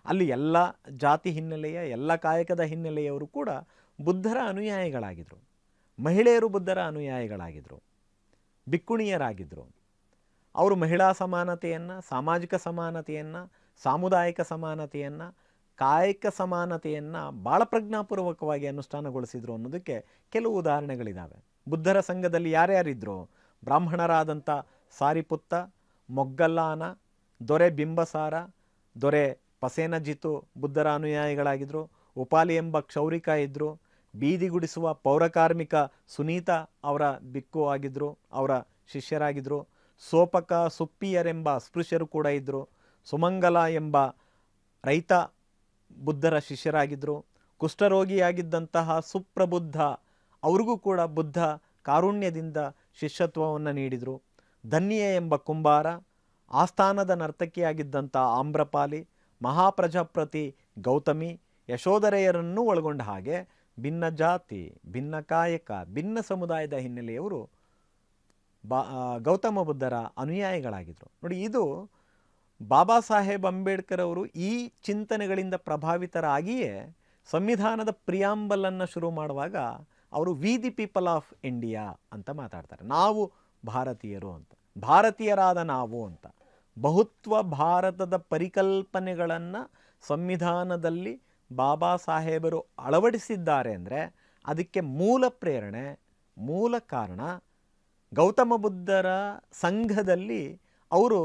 ಅಲ್ಲಿ ಎಲ್ಲ ಜಾತಿ ಹಿನ್ನೆಲೆಯ, ಎಲ್ಲ ಕಾಯಕದ ಹಿನ್ನೆಲೆಯವರು ಕೂಡ ಬುದ್ಧರ ಅನುಯಾಯಿಗಳಾಗಿದ್ದರು. ಮಹಿಳೆಯರು ಬುದ್ಧರ ಅನುಯಾಯಿಗಳಾಗಿದ್ದರು, ಭಿಕ್ಕುಣಿಯರಾಗಿದ್ದರು. ಅವರು ಮಹಿಳಾ ಸಮಾನತೆಯನ್ನು, ಸಾಮಾಜಿಕ ಸಮಾನತೆಯನ್ನು, ಸಾಮುದಾಯಿಕ ಸಮಾನತೆಯನ್ನು, ಕಾಯಕ ಸಮಾನತೆಯನ್ನು ಭಾಳ ಪ್ರಜ್ಞಾಪೂರ್ವಕವಾಗಿ ಅನುಷ್ಠಾನಗೊಳಿಸಿದರು ಅನ್ನೋದಕ್ಕೆ ಕೆಲವು ಉದಾಹರಣೆಗಳಿದ್ದಾವೆ. ಬುದ್ಧರ ಸಂಘದಲ್ಲಿ ಯಾರ್ಯಾರಿದ್ರು? ಬ್ರಾಹ್ಮಣರಾದಂಥ ಸಾರಿಪುತ್ತ, ಮೊಗ್ಗಲ್ಲಾನ, ದೊರೆ ಬಿಂಬಸಾರ, ದೊರೆ ಪಸೇನಜಿತು ಬುದ್ಧರ ಅನುಯಾಯಿಗಳಾಗಿದ್ದರು. ಉಪಾಲಿ ಎಂಬ ಕ್ಷೌರಿಕ ಇದ್ದರು. ಬೀದಿಗುಡಿಸುವ ಪೌರಕಾರ್ಮಿಕ ಸುನೀತ ಅವರ ಬಿಕ್ಕು ಆಗಿದ್ದರು, ಅವರ ಶಿಷ್ಯರಾಗಿದ್ದರು. ಸೋಪಕ ಸುಪ್ಪಿಯರೆಂಬ ಅಸ್ಪೃಶ್ಯರು ಕೂಡ ಇದ್ದರು. ಸುಮಂಗಲ ಎಂಬ ರೈತ ಬುದ್ಧರ ಶಿಷ್ಯರಾಗಿದ್ದರು. ಕುಷ್ಠರೋಗಿಯಾಗಿದ್ದಂತಹ ಸುಪ್ರಬುದ್ಧ, ಅವ್ರಿಗೂ ಕೂಡ ಬುದ್ಧ ಕಾರುಣ್ಯದಿಂದ ಶಿಷ್ಯತ್ವವನ್ನು ನೀಡಿದರು. ಧನ್ಯ ಎಂಬ ಕುಂಬಾರ, ಆಸ್ಥಾನದ ನರ್ತಕಿಯಾಗಿದ್ದಂಥ ಆಮ್ರಪಾಲಿ, ಮಹಾಪ್ರಜಾಪತಿ ಗೌತಮಿ, ಯಶೋಧರೆಯರನ್ನೂ ಒಳಗೊಂಡ ಹಾಗೆ ಭಿನ್ನ ಜಾತಿ, ಭಿನ್ನ ಕಾಯಕ, ಭಿನ್ನ ಸಮುದಾಯದ ಹಿನ್ನೆಲೆಯವರು ಗೌತಮ ಬುದ್ಧರ ಅನುಯಾಯಿಗಳಾಗಿದ್ದರು. ನೋಡಿ, ಇದು ಬಾಬಾ ಸಾಹೇಬ್ ಅಂಬೇಡ್ಕರ್ ಅವರು ಈ ಚಿಂತನೆಗಳಿಂದ ಪ್ರಭಾವಿತರಾಗಿಯೇ ಸಂವಿಧಾನದ ಪ್ರಿಯಾಂಬಲನ್ನು ಶುರು ಮಾಡುವಾಗ ಅವರು V the people of India ಅಂತ ಮಾತಾಡ್ತಾರೆ. ನಾವು ಭಾರತೀಯರು ಅಂತ, ಭಾರತೀಯರಾದ ನಾವು ಅಂತ. ಬಹುತ್ವ ಭಾರತದ ಪರಿಕಲ್ಪನೆಗಳನ್ನು ಸಂವಿಧಾನದಲ್ಲಿ ಬಾಬಾ ಸಾಹೇಬರು ಅಳವಡಿಸಿದ್ದಾರೆ ಅಂದರೆ ಅದಕ್ಕೆ ಮೂಲ ಪ್ರೇರಣೆ, ಮೂಲ ಕಾರಣ ಗೌತಮ ಬುದ್ಧರ ಸಂಘದಲ್ಲಿ ಅವರು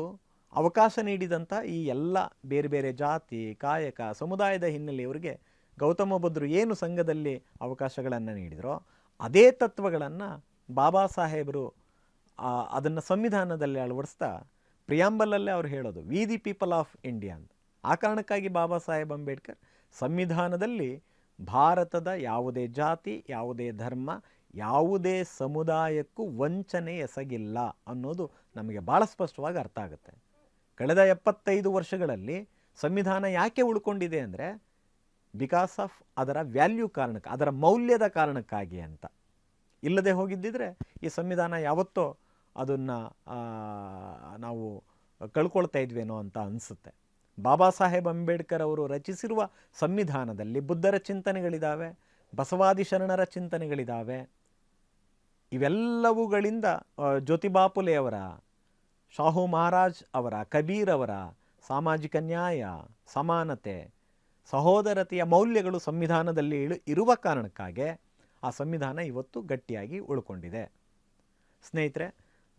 ಅವಕಾಶ ನೀಡಿದಂಥ ಈ ಎಲ್ಲ ಬೇರೆ ಬೇರೆ ಜಾತಿ, ಕಾಯಕ, ಸಮುದಾಯದ ಹಿನ್ನೆಲೆಯವರಿಗೆ ಗೌತಮ ಬುದ್ಧರು ಏನು ಸಂಘದಲ್ಲಿ ಅವಕಾಶಗಳನ್ನು ನೀಡಿದರೋ ಅದೇ ತತ್ವಗಳನ್ನು ಬಾಬಾ ಸಾಹೇಬರು ಅದನ್ನು ಸಂವಿಧಾನದಲ್ಲಿ ಅಳವಡಿಸ್ತಾ ಪ್ರಿಯಾಂಬಲಲ್ಲೇ ಅವ್ರು ಹೇಳೋದು V the people of India ಅಂತ. ಆ ಕಾರಣಕ್ಕಾಗಿ ಬಾಬಾ ಸಾಹೇಬ್ ಅಂಬೇಡ್ಕರ್ ಸಂವಿಧಾನದಲ್ಲಿ ಭಾರತದ ಯಾವುದೇ ಜಾತಿ, ಯಾವುದೇ ಧರ್ಮ, ಯಾವುದೇ ಸಮುದಾಯಕ್ಕೂ ವಂಚನೆ ಎಸಗಿಲ್ಲ ಅನ್ನೋದು ನಮಗೆ ಭಾಳ ಸ್ಪಷ್ಟವಾಗಿ ಅರ್ಥ ಆಗುತ್ತೆ. ಕಳೆದ 75 ವರ್ಷಗಳಲ್ಲಿ ಸಂವಿಧಾನ ಯಾಕೆ ಉಳ್ಕೊಂಡಿದೆ ಅಂದರೆ ಬಿಕಾಸ್ ಆಫ್ ಅದರ ವ್ಯಾಲ್ಯೂ ಕಾರಣಕ್ಕೆ, ಅದರ ಮೌಲ್ಯದ ಕಾರಣಕ್ಕಾಗಿ ಅಂತ. ಇಲ್ಲದೆ ಹೋಗಿದ್ದಿದ್ರೆ ಈ ಸಂವಿಧಾನ ಯಾವತ್ತೋ ಅದನ್ನು ನಾವು ಕಳ್ಕೊಳ್ತಾ ಇದ್ವೇನೋ ಅಂತ ಅನಿಸುತ್ತೆ. ಬಾಬಾ ಸಾಹೇಬ್ ಅಂಬೇಡ್ಕರ್ ಅವರು ರಚಿಸಿರುವ ಸಂವಿಧಾನದಲ್ಲಿ ಬುದ್ಧರ ಚಿಂತನೆಗಳಿದ್ದಾವೆ, ಬಸವಾದಿ ಶರಣರ ಚಿಂತನೆಗಳಿದ್ದಾವೆ. ಇವೆಲ್ಲವುಗಳಿಂದ ಜ್ಯೋತಿಬಾಪುಲೆಯವರ, ಶಾಹು ಮಹಾರಾಜ್ ಅವರ, ಕಬೀರ್ ಅವರ ಸಾಮಾಜಿಕ ನ್ಯಾಯ, ಸಮಾನತೆ, ಸಹೋದರತೆಯ ಮೌಲ್ಯಗಳು ಸಂವಿಧಾನದಲ್ಲಿ ಇರುವ ಕಾರಣಕ್ಕಾಗಿ ಆ ಸಂವಿಧಾನ ಇವತ್ತು ಗಟ್ಟಿಯಾಗಿ ಉಳ್ಕೊಂಡಿದೆ. ಸ್ನೇಹಿತರೆ,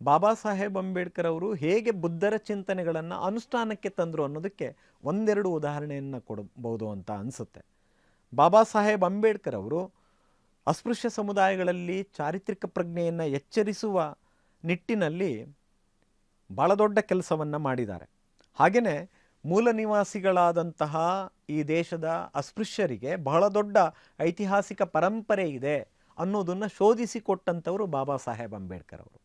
ಬಾಬಾ ಸಾಹೇಬ್ ಅಂಬೇಡ್ಕರ್ ಅವರು ಹೇಗೆ ಬುದ್ಧರ ಚಿಂತನೆಗಳನ್ನು ಅನುಷ್ಠಾನಕ್ಕೆ ತಂದರು ಅನ್ನೋದಕ್ಕೆ ಒಂದೆರಡು ಉದಾಹರಣೆಯನ್ನು ಕೊಡಬಹುದು ಅಂತ ಅನಿಸುತ್ತೆ. ಬಾಬಾ ಸಾಹೇಬ್ ಅಂಬೇಡ್ಕರ್ ಅವರು ಅಸ್ಪೃಶ್ಯ ಸಮುದಾಯಗಳಲ್ಲಿ ಚಾರಿತ್ರಿಕ ಪ್ರಜ್ಞೆಯನ್ನು ಎಚ್ಚರಿಸುವ ನಿಟ್ಟಿನಲ್ಲಿ ಭಾಳ ದೊಡ್ಡ ಕೆಲಸವನ್ನು ಮಾಡಿದ್ದಾರೆ. ಹಾಗೆಯೇ ಮೂಲ ನಿವಾಸಿಗಳಾದಂತಹ ಈ ದೇಶದ ಅಸ್ಪೃಶ್ಯರಿಗೆ ಬಹಳ ದೊಡ್ಡ ಐತಿಹಾಸಿಕ ಪರಂಪರೆ ಇದೆ ಅನ್ನೋದನ್ನು ಶೋಧಿಸಿಕೊಟ್ಟಂಥವರು ಬಾಬಾ ಸಾಹೇಬ್ ಅಂಬೇಡ್ಕರ್ ಅವರು.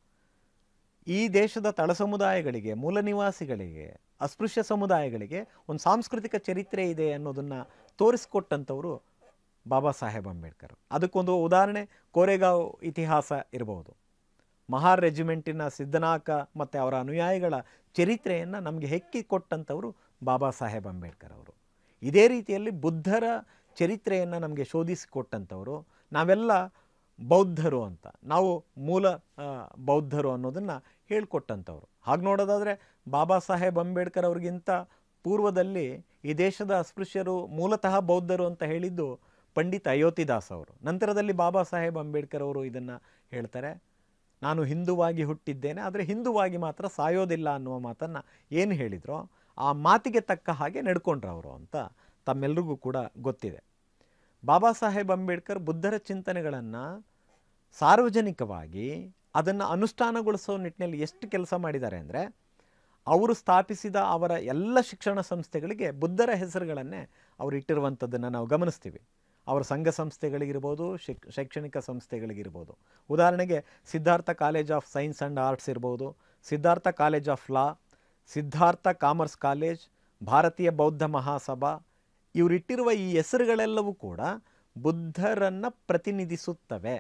ಈ ದೇಶದ ತಳ ಸಮುದಾಯಗಳಿಗೆ, ಮೂಲ ನಿವಾಸಿಗಳಿಗೆ, ಅಸ್ಪೃಶ್ಯ ಸಮುದಾಯಗಳಿಗೆ ಒಂದು ಸಾಂಸ್ಕೃತಿಕ ಚರಿತ್ರೆ ಇದೆ ಅನ್ನೋದನ್ನು ತೋರಿಸಿಕೊಟ್ಟಂಥವರು ಬಾಬಾ ಸಾಹೇಬ್ ಅಂಬೇಡ್ಕರ್. ಅದಕ್ಕೊಂದು ಉದಾಹರಣೆ ಕೋರೆಗಾಂವ್ ಇತಿಹಾಸ ಇರಬಹುದು. ಮಹಾರ್ ರೆಜಿಮೆಂಟಿನ ಸಿದ್ದನಾಕ ಮತ್ತು ಅವರ ಅನುಯಾಯಿಗಳ ಚರಿತ್ರೆಯನ್ನು ನಮಗೆ ಹೆಕ್ಕಿಕೊಟ್ಟಂಥವರು ಬಾಬಾ ಸಾಹೇಬ್ ಅಂಬೇಡ್ಕರ್ ಅವರು. ಇದೇ ರೀತಿಯಲ್ಲಿ ಬುದ್ಧರ ಚರಿತ್ರೆಯನ್ನು ನಮಗೆ ಶೋಧಿಸಿಕೊಟ್ಟಂಥವರು. ನಾವೆಲ್ಲ ಬೌದ್ಧರು ಅಂತ, ನಾವು ಮೂಲ ಬೌದ್ಧರು ಅನ್ನೋದನ್ನು ಹೇಳ್ಕೊಟ್ಟಂಥವ್ರು. ಹಾಗೆ ನೋಡೋದಾದರೆ ಬಾಬಾ ಸಾಹೇಬ್ ಅಂಬೇಡ್ಕರ್ ಅವ್ರಿಗಿಂತ ಪೂರ್ವದಲ್ಲಿ ಈ ದೇಶದ ಅಸ್ಪೃಶ್ಯರು ಮೂಲತಃ ಬೌದ್ಧರು ಅಂತ ಹೇಳಿದ್ದು ಪಂಡಿತ್ ಅಯೋತಿದಾಸ್ ಅವರು. ನಂತರದಲ್ಲಿ ಬಾಬಾ ಸಾಹೇಬ್ ಅಂಬೇಡ್ಕರ್ ಅವರು ಇದನ್ನು ಹೇಳ್ತಾರೆ, ನಾನು ಹಿಂದುವಾಗಿ ಹುಟ್ಟಿದ್ದೇನೆ, ಆದರೆ ಹಿಂದುವಾಗಿ ಮಾತ್ರ ಸಾಯೋದಿಲ್ಲ ಅನ್ನುವ ಮಾತನ್ನು ಏನು ಹೇಳಿದ್ರೋ ಆ ಮಾತಿಗೆ ತಕ್ಕ ಹಾಗೆ ನಡ್ಕೊಂಡ್ರು ಅವರು ಅಂತ ತಮ್ಮೆಲ್ಲರಿಗೂ ಕೂಡ ಗೊತ್ತಿದೆ. ಬಾಬಾ ಸಾಹೇಬ್ ಅಂಬೇಡ್ಕರ್ ಬುದ್ಧರ ಚಿಂತನೆಗಳನ್ನು ಸಾರ್ವಜನಿಕವಾಗಿ ಅದನ್ನು ಅನುಷ್ಠಾನಗೊಳಿಸೋ ನಿಟ್ಟಿನಲ್ಲಿ ಎಷ್ಟು ಕೆಲಸ ಮಾಡಿದ್ದಾರೆ ಅಂದರೆ, ಅವರು ಸ್ಥಾಪಿಸಿದ ಅವರ ಎಲ್ಲ ಶಿಕ್ಷಣ ಸಂಸ್ಥೆಗಳಿಗೆ ಬುದ್ಧರ ಹೆಸರುಗಳನ್ನೇ ಅವರು ಇಟ್ಟಿರುವಂಥದ್ದನ್ನು ನಾವು ಗಮನಿಸ್ತೀವಿ. ಅವರ ಸಂಘ ಸಂಸ್ಥೆಗಳಿಗಿರ್ಬೋದು, ಶೈಕ್ಷಣಿಕ ಸಂಸ್ಥೆಗಳಿಗಿರ್ಬೋದು. ಉದಾಹರಣೆಗೆ Siddhartha college of science and arts ಇರ್ಬೋದು, Siddhartha college of law, Siddhartha commerce college, Bharatiya Bauddha Mahasabha, ಇವರಿಟ್ಟಿರುವ ಈ ಹೆಸರುಗಳೆಲ್ಲವೂ ಕೂಡ ಬುದ್ಧರನ್ನು ಪ್ರತಿನಿಧಿಸುತ್ತವೆ.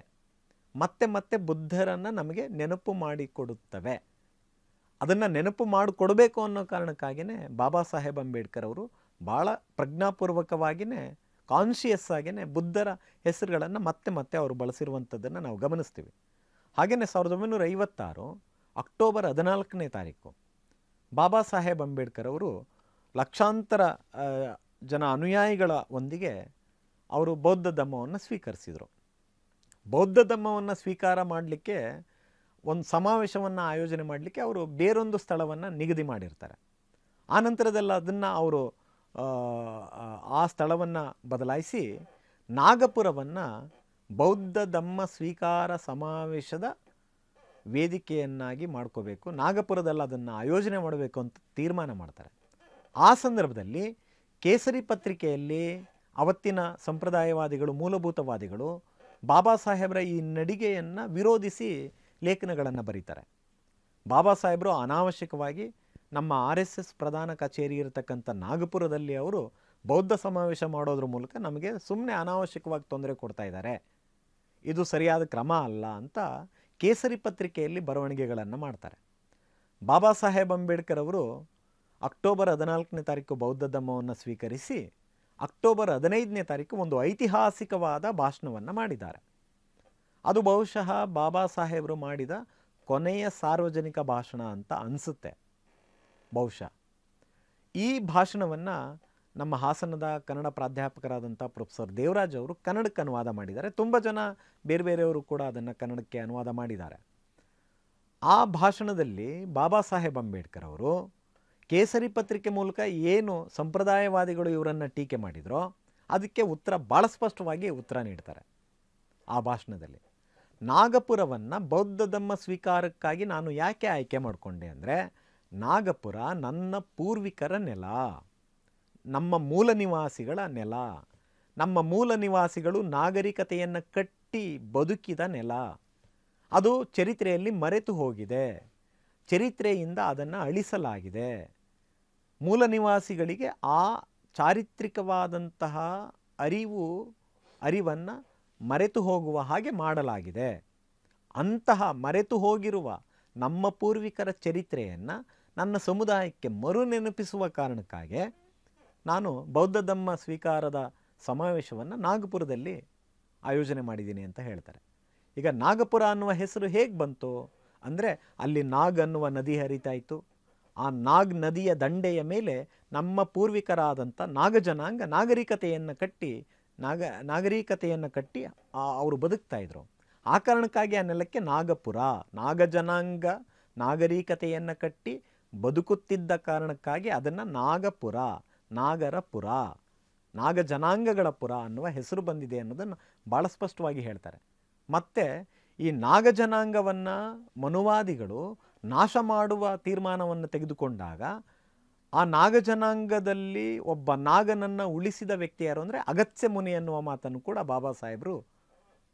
ಮತ್ತೆ ಮತ್ತೆ ಬುದ್ಧರನ್ನು ನಮಗೆ ನೆನಪು ಮಾಡಿಕೊಡುತ್ತವೆ. ಅದನ್ನು ನೆನಪು ಮಾಡಿಕೊಡಬೇಕು ಅನ್ನೋ ಕಾರಣಕ್ಕಾಗಿಯೇ ಬಾಬಾ ಸಾಹೇಬ್ ಅಂಬೇಡ್ಕರ್ ಅವರು ಭಾಳ ಪ್ರಜ್ಞಾಪೂರ್ವಕವಾಗಿಯೇ ಕಾನ್ಷಿಯಸ್ ಆಗಿಯೇ ಬುದ್ಧರ ಹೆಸರುಗಳನ್ನು ಮತ್ತೆ ಮತ್ತೆ ಅವರು ಬಳಸಿರುವಂಥದ್ದನ್ನು ನಾವು ಗಮನಿಸ್ತೀವಿ. ಹಾಗೆಯೇ 1956 ಅಕ್ಟೋಬರ್ 14ನೇ ತಾರೀಕು ಬಾಬಾ ಸಾಹೇಬ್ ಅಂಬೇಡ್ಕರ್ ಅವರು ಲಕ್ಷಾಂತರ ಜನ ಅನುಯಾಯಿಗಳ ಒಂದಿಗೆ ಅವರು ಬೌದ್ಧ ಧಮ್ಮವನ್ನು ಸ್ವೀಕರಿಸಿದರು. ಬೌದ್ಧ ಧಮ್ಮವನ್ನು ಸ್ವೀಕಾರ ಮಾಡಲಿಕ್ಕೆ ಒಂದು ಸಮಾವೇಶವನ್ನು ಆಯೋಜನೆ ಮಾಡಲಿಕ್ಕೆ ಅವರು ಬೇರೊಂದು ಸ್ಥಳವನ್ನು ನಿಗದಿ ಮಾಡಿರ್ತಾರೆ. ಆ ನಂತರದಲ್ಲಿ ಅದನ್ನು ಅವರು ಆ ಸ್ಥಳವನ್ನು ಬದಲಾಯಿಸಿ ನಾಗಪುರವನ್ನು ಬೌದ್ಧ ಧಮ್ಮ ಸ್ವೀಕಾರ ಸಮಾವೇಶದ ವೇದಿಕೆಯನ್ನಾಗಿ ಮಾಡ್ಕೋಬೇಕು, ನಾಗಪುರದಲ್ಲಿ ಅದನ್ನು ಆಯೋಜನೆ ಮಾಡಬೇಕು ಅಂತ ತೀರ್ಮಾನ ಮಾಡ್ತಾರೆ. ಆ ಸಂದರ್ಭದಲ್ಲಿ ಕೇಸರಿ ಪತ್ರಿಕೆಯಲ್ಲಿ ಅವತ್ತಿನ ಸಂಪ್ರದಾಯವಾದಿಗಳು, ಮೂಲಭೂತವಾದಿಗಳು ಬಾಬಾ ಸಾಹೇಬರ ಈ ನಡಿಗೆಯನ್ನು ವಿರೋಧಿಸಿ ಲೇಖನಗಳನ್ನು ಬರೀತಾರೆ. ಬಾಬಾ ಸಾಹೇಬರು ಅನಾವಶ್ಯಕವಾಗಿ ನಮ್ಮ RSS ಪ್ರಧಾನ ಕಚೇರಿ ಇರತಕ್ಕಂಥ ನಾಗಪುರದಲ್ಲಿ ಅವರು ಬೌದ್ಧ ಸಮಾವೇಶ ಮಾಡೋದ್ರ ಮೂಲಕ ನಮಗೆ ಸುಮ್ಮನೆ ಅನಾವಶ್ಯಕವಾಗಿ ತೊಂದರೆ ಕೊಡ್ತಾ ಇದ್ದಾರೆ, ಇದು ಸರಿಯಾದ ಕ್ರಮ ಅಲ್ಲ ಅಂತ ಕೇಸರಿ ಪತ್ರಿಕೆಯಲ್ಲಿ ಬರವಣಿಗೆಗಳನ್ನು ಮಾಡ್ತಾರೆ. ಬಾಬಾ ಸಾಹೇಬ್ ಅಂಬೇಡ್ಕರ್ ಅವರು ಅಕ್ಟೋಬರ್ 14ನೇ ತಾರೀಕು ಬೌದ್ಧ ಧಮ್ಮವನ್ನು ಸ್ವೀಕರಿಸಿ ಅಕ್ಟೋಬರ್ 15ನೇ ತಾರೀಕು ಒಂದು ಐತಿಹಾಸಿಕವಾದ ಭಾಷಣವನ್ನು ಮಾಡಿದ್ದಾರೆ. ಅದು ಬಹುಶಃ ಬಾಬಾ ಸಾಹೇಬರು ಮಾಡಿದ ಕೊನೆಯ ಸಾರ್ವಜನಿಕ ಭಾಷಣ ಅಂತ ಅನಿಸುತ್ತೆ. ಬಹುಶಃ ಈ ಭಾಷಣವನ್ನು ನಮ್ಮ ಹಾಸನದ ಕನ್ನಡ ಪ್ರಾಧ್ಯಾಪಕರಾದಂಥ ಪ್ರೊಫೆಸರ್ ದೇವರಾಜ್ ಅವರು ಕನ್ನಡಕ್ಕೆ ಅನುವಾದ ಮಾಡಿದ್ದಾರೆ. ತುಂಬ ಜನ ಬೇರೆ ಬೇರೆಯವರು ಕೂಡ ಅದನ್ನು ಕನ್ನಡಕ್ಕೆ ಅನುವಾದ ಮಾಡಿದ್ದಾರೆ. ಆ ಭಾಷಣದಲ್ಲಿ ಬಾಬಾ ಸಾಹೇಬ್ ಅಂಬೇಡ್ಕರ್ ಅವರು ಕೇಸರಿ ಪತ್ರಿಕೆ ಮೂಲಕ ಏನು ಸಂಪ್ರದಾಯವಾದಿಗಳು ಇವರನ್ನು ಟೀಕೆ ಮಾಡಿದರೋ ಅದಕ್ಕೆ ಭಾಳ ಸ್ಪಷ್ಟವಾಗಿ ಉತ್ತರ ನೀಡ್ತಾರೆ. ಆ ಭಾಷಣದಲ್ಲಿ ನಾಗಪುರವನ್ನು ಬೌದ್ಧ ಧಮ್ಮ ಸ್ವೀಕಾರಕ್ಕಾಗಿ ನಾನು ಯಾಕೆ ಆಯ್ಕೆ ಮಾಡಿಕೊಂಡೆ ಅಂದರೆ, ನಾಗಪುರ ನನ್ನ ಪೂರ್ವಿಕರ ನೆಲ, ನಮ್ಮ ಮೂಲ ನಿವಾಸಿಗಳ ನೆಲ. ನಮ್ಮ ಮೂಲ ನಿವಾಸಿಗಳು ನಾಗರಿಕತೆಯನ್ನು ಕಟ್ಟಿ ಬದುಕಿದ ನೆಲ. ಅದು ಚರಿತ್ರೆಯಲ್ಲಿ ಮರೆತು ಹೋಗಿದೆ, ಚರಿತ್ರೆಯಿಂದ ಅದನ್ನು ಅಳಿಸಲಾಗಿದೆ. ಮೂಲ ನಿವಾಸಿಗಳಿಗೆ ಆ ಚಾರಿತ್ರಿಕವಾದಂತಹ ಅರಿವನ್ನು ಮರೆತು ಹೋಗುವ ಹಾಗೆ ಮಾಡಲಾಗಿದೆ. ಅಂತಹ ಮರೆತು ಹೋಗಿರುವ ನಮ್ಮ ಪೂರ್ವಿಕರ ಚರಿತ್ರೆಯನ್ನು ನನ್ನ ಸಮುದಾಯಕ್ಕೆ ಮರು ನೆನಪಿಸುವ ಕಾರಣಕ್ಕಾಗಿ ನಾನು ಬೌದ್ಧ ಧಮ್ಮ ಸ್ವೀಕಾರದ ಸಮಾವೇಶವನ್ನು ನಾಗಪುರದಲ್ಲಿ ಆಯೋಜನೆ ಮಾಡಿದ್ದೀನಿ ಅಂತ ಹೇಳ್ತಾರೆ. ಈಗ ನಾಗಪುರ ಅನ್ನುವ ಹೆಸರು ಹೇಗೆ ಬಂತು ಅಂದರೆ, ಅಲ್ಲಿ ನಾಗ್ ಅನ್ನುವ ನದಿ ಹರಿತಾಯಿತು. ಆ ನಾಗ್ ನದಿಯ ದಂಡೆಯ ಮೇಲೆ ನಮ್ಮ ಪೂರ್ವಿಕರಾದಂಥ ನಾಗ ಜನಾಂಗ ನಾಗರಿಕತೆಯನ್ನು ಕಟ್ಟಿ ಅವರು ಬದುಕ್ತಾಯಿದ್ರು. ಆ ಕಾರಣಕ್ಕಾಗಿ ಆ ನೆಲಕ್ಕೆ ನಾಗಪುರ, ನಾಗ ಜನಾಂಗ ನಾಗರಿಕತೆಯನ್ನು ಕಟ್ಟಿ ಬದುಕುತ್ತಿದ್ದ ಕಾರಣಕ್ಕಾಗಿ ಅದನ್ನು ನಾಗಪುರ, ನಾಗರಪುರ, ನಾಗ ಜನಾಂಗಗಳ ಪುರ ಅನ್ನುವ ಹೆಸರು ಬಂದಿದೆ ಅನ್ನೋದನ್ನು ಭಾಳ ಸ್ಪಷ್ಟವಾಗಿ ಹೇಳ್ತಾರೆ. ಮತ್ತು ಈ ನಾಗ ಜನಾಂಗವನ್ನು ಮನುವಾದಿಗಳು ನಾಶ ಮಾಡುವ ತೀರ್ಮಾನವನ್ನು ತೆಗೆದುಕೊಂಡಾಗ ಆ ನಾಗ ಜನಾಂಗದಲ್ಲಿ ಒಬ್ಬ ನಾಗನನ್ನು ಉಳಿಸಿದ ವ್ಯಕ್ತಿ ಯಾರು ಅಂದರೆ ಅಗತ್ಯ ಮುನಿ ಅನ್ನುವ ಮಾತನ್ನು ಕೂಡ ಬಾಬಾ ಸಾಹೇಬರು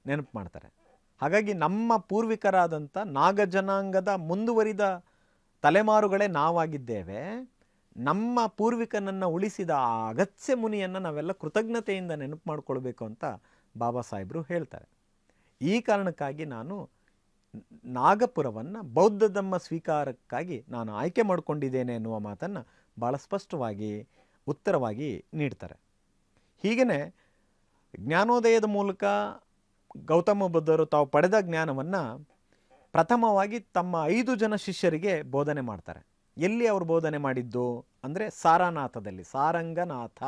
ನೆನಪು ಮಾಡ್ತಾರೆ. ಹಾಗಾಗಿ ನಮ್ಮ ಪೂರ್ವಿಕರಾದಂಥ ನಾಗ ಜನಾಂಗದ ಮುಂದುವರಿದ ತಲೆಮಾರುಗಳೇ ನಾವಾಗಿದ್ದೇವೆ. ನಮ್ಮ ಪೂರ್ವಿಕನನ್ನು ಉಳಿಸಿದ ಆ ಅಗತ್ಯ ಮುನಿಯನ್ನು ನಾವೆಲ್ಲ ಕೃತಜ್ಞತೆಯಿಂದ ನೆನಪು ಮಾಡಿಕೊಳ್ಬೇಕು ಅಂತ ಬಾಬಾ ಸಾಹೇಬರು ಹೇಳ್ತಾರೆ. ಈ ಕಾರಣಕ್ಕಾಗಿ ನಾನು ನಾಗಪುರವನ್ನು ಬೌದ್ಧ ಧಮ್ಮ ಸ್ವೀಕಾರಕ್ಕಾಗಿ ನಾನು ಆಯ್ಕೆ ಮಾಡಿಕೊಂಡಿದ್ದೇನೆ ಎನ್ನುವ ಮಾತನ್ನು ಭಾಳ ಸ್ಪಷ್ಟವಾಗಿ ಉತ್ತರವಾಗಿ ನೀಡ್ತಾರೆ. ಹೀಗೇ ಜ್ಞಾನೋದಯದ ಮೂಲಕ ಗೌತಮ ಬುದ್ಧರು ತಾವು ಪಡೆದ ಜ್ಞಾನವನ್ನು ಪ್ರಥಮವಾಗಿ ತಮ್ಮ 5 ಜನ ಶಿಷ್ಯರಿಗೆ ಬೋಧನೆ ಮಾಡ್ತಾರೆ. ಎಲ್ಲಿ ಅವರು ಬೋಧನೆ ಮಾಡಿದ್ದು ಅಂದರೆ ಸಾರನಾಥದಲ್ಲಿ, ಸಾರಂಗನಾಥ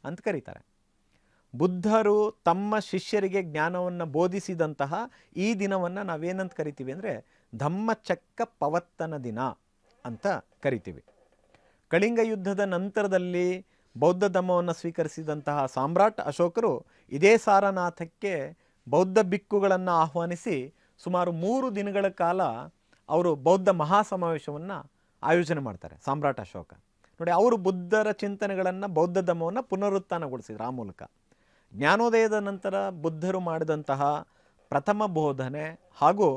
ಅಂತ ಕರೀತಾರೆ. ಬುದ್ಧರು ತಮ್ಮ ಶಿಷ್ಯರಿಗೆ ಜ್ಞಾನವನ್ನು ಬೋಧಿಸಿದಂತಹ ಈ ದಿನವನ್ನು ನಾವೇನಂತ ಕರಿತೀವಿ ಅಂದರೆ ಧಮ್ಮಚಕ್ಕ ಪವತ್ತನ ದಿನ ಅಂತ ಕರಿತೀವಿ. ಕಳಿಂಗ ಯುದ್ಧದ ನಂತರದಲ್ಲಿ ಬೌದ್ಧ ಧಮ್ಮವನ್ನು ಸ್ವೀಕರಿಸಿದಂತಹ ಸಾಮ್ರಾಟ್ ಅಶೋಕರು ಇದೇ ಸಾರನಾಥಕ್ಕೆ ಬೌದ್ಧ ಭಿಕ್ಕುಗಳನ್ನು ಆಹ್ವಾನಿಸಿ ಸುಮಾರು 3 ದಿನಗಳ ಕಾಲ ಅವರು ಬೌದ್ಧ ಮಹಾಸಮಾವೇಶವನ್ನು ಆಯೋಜನೆ ಮಾಡ್ತಾರೆ. ಸಾಮ್ರಾಟ್ ಅಶೋಕ ನೋಡಿ, ಅವರು ಬುದ್ಧರ ಚಿಂತನೆಗಳನ್ನು, ಬೌದ್ಧ ಧಮ್ಮವನ್ನು ಪುನರುತ್ಥಾನಗೊಳಿಸಿದ್ರು. ಆ ಮೂಲಕ ಜ್ಞಾನೋದಯದ ನಂತರ ಬುದ್ಧರು ಮಾಡಿದಂತಹ ಪ್ರಥಮ ಬೋಧನೆ ಹಾಗೂ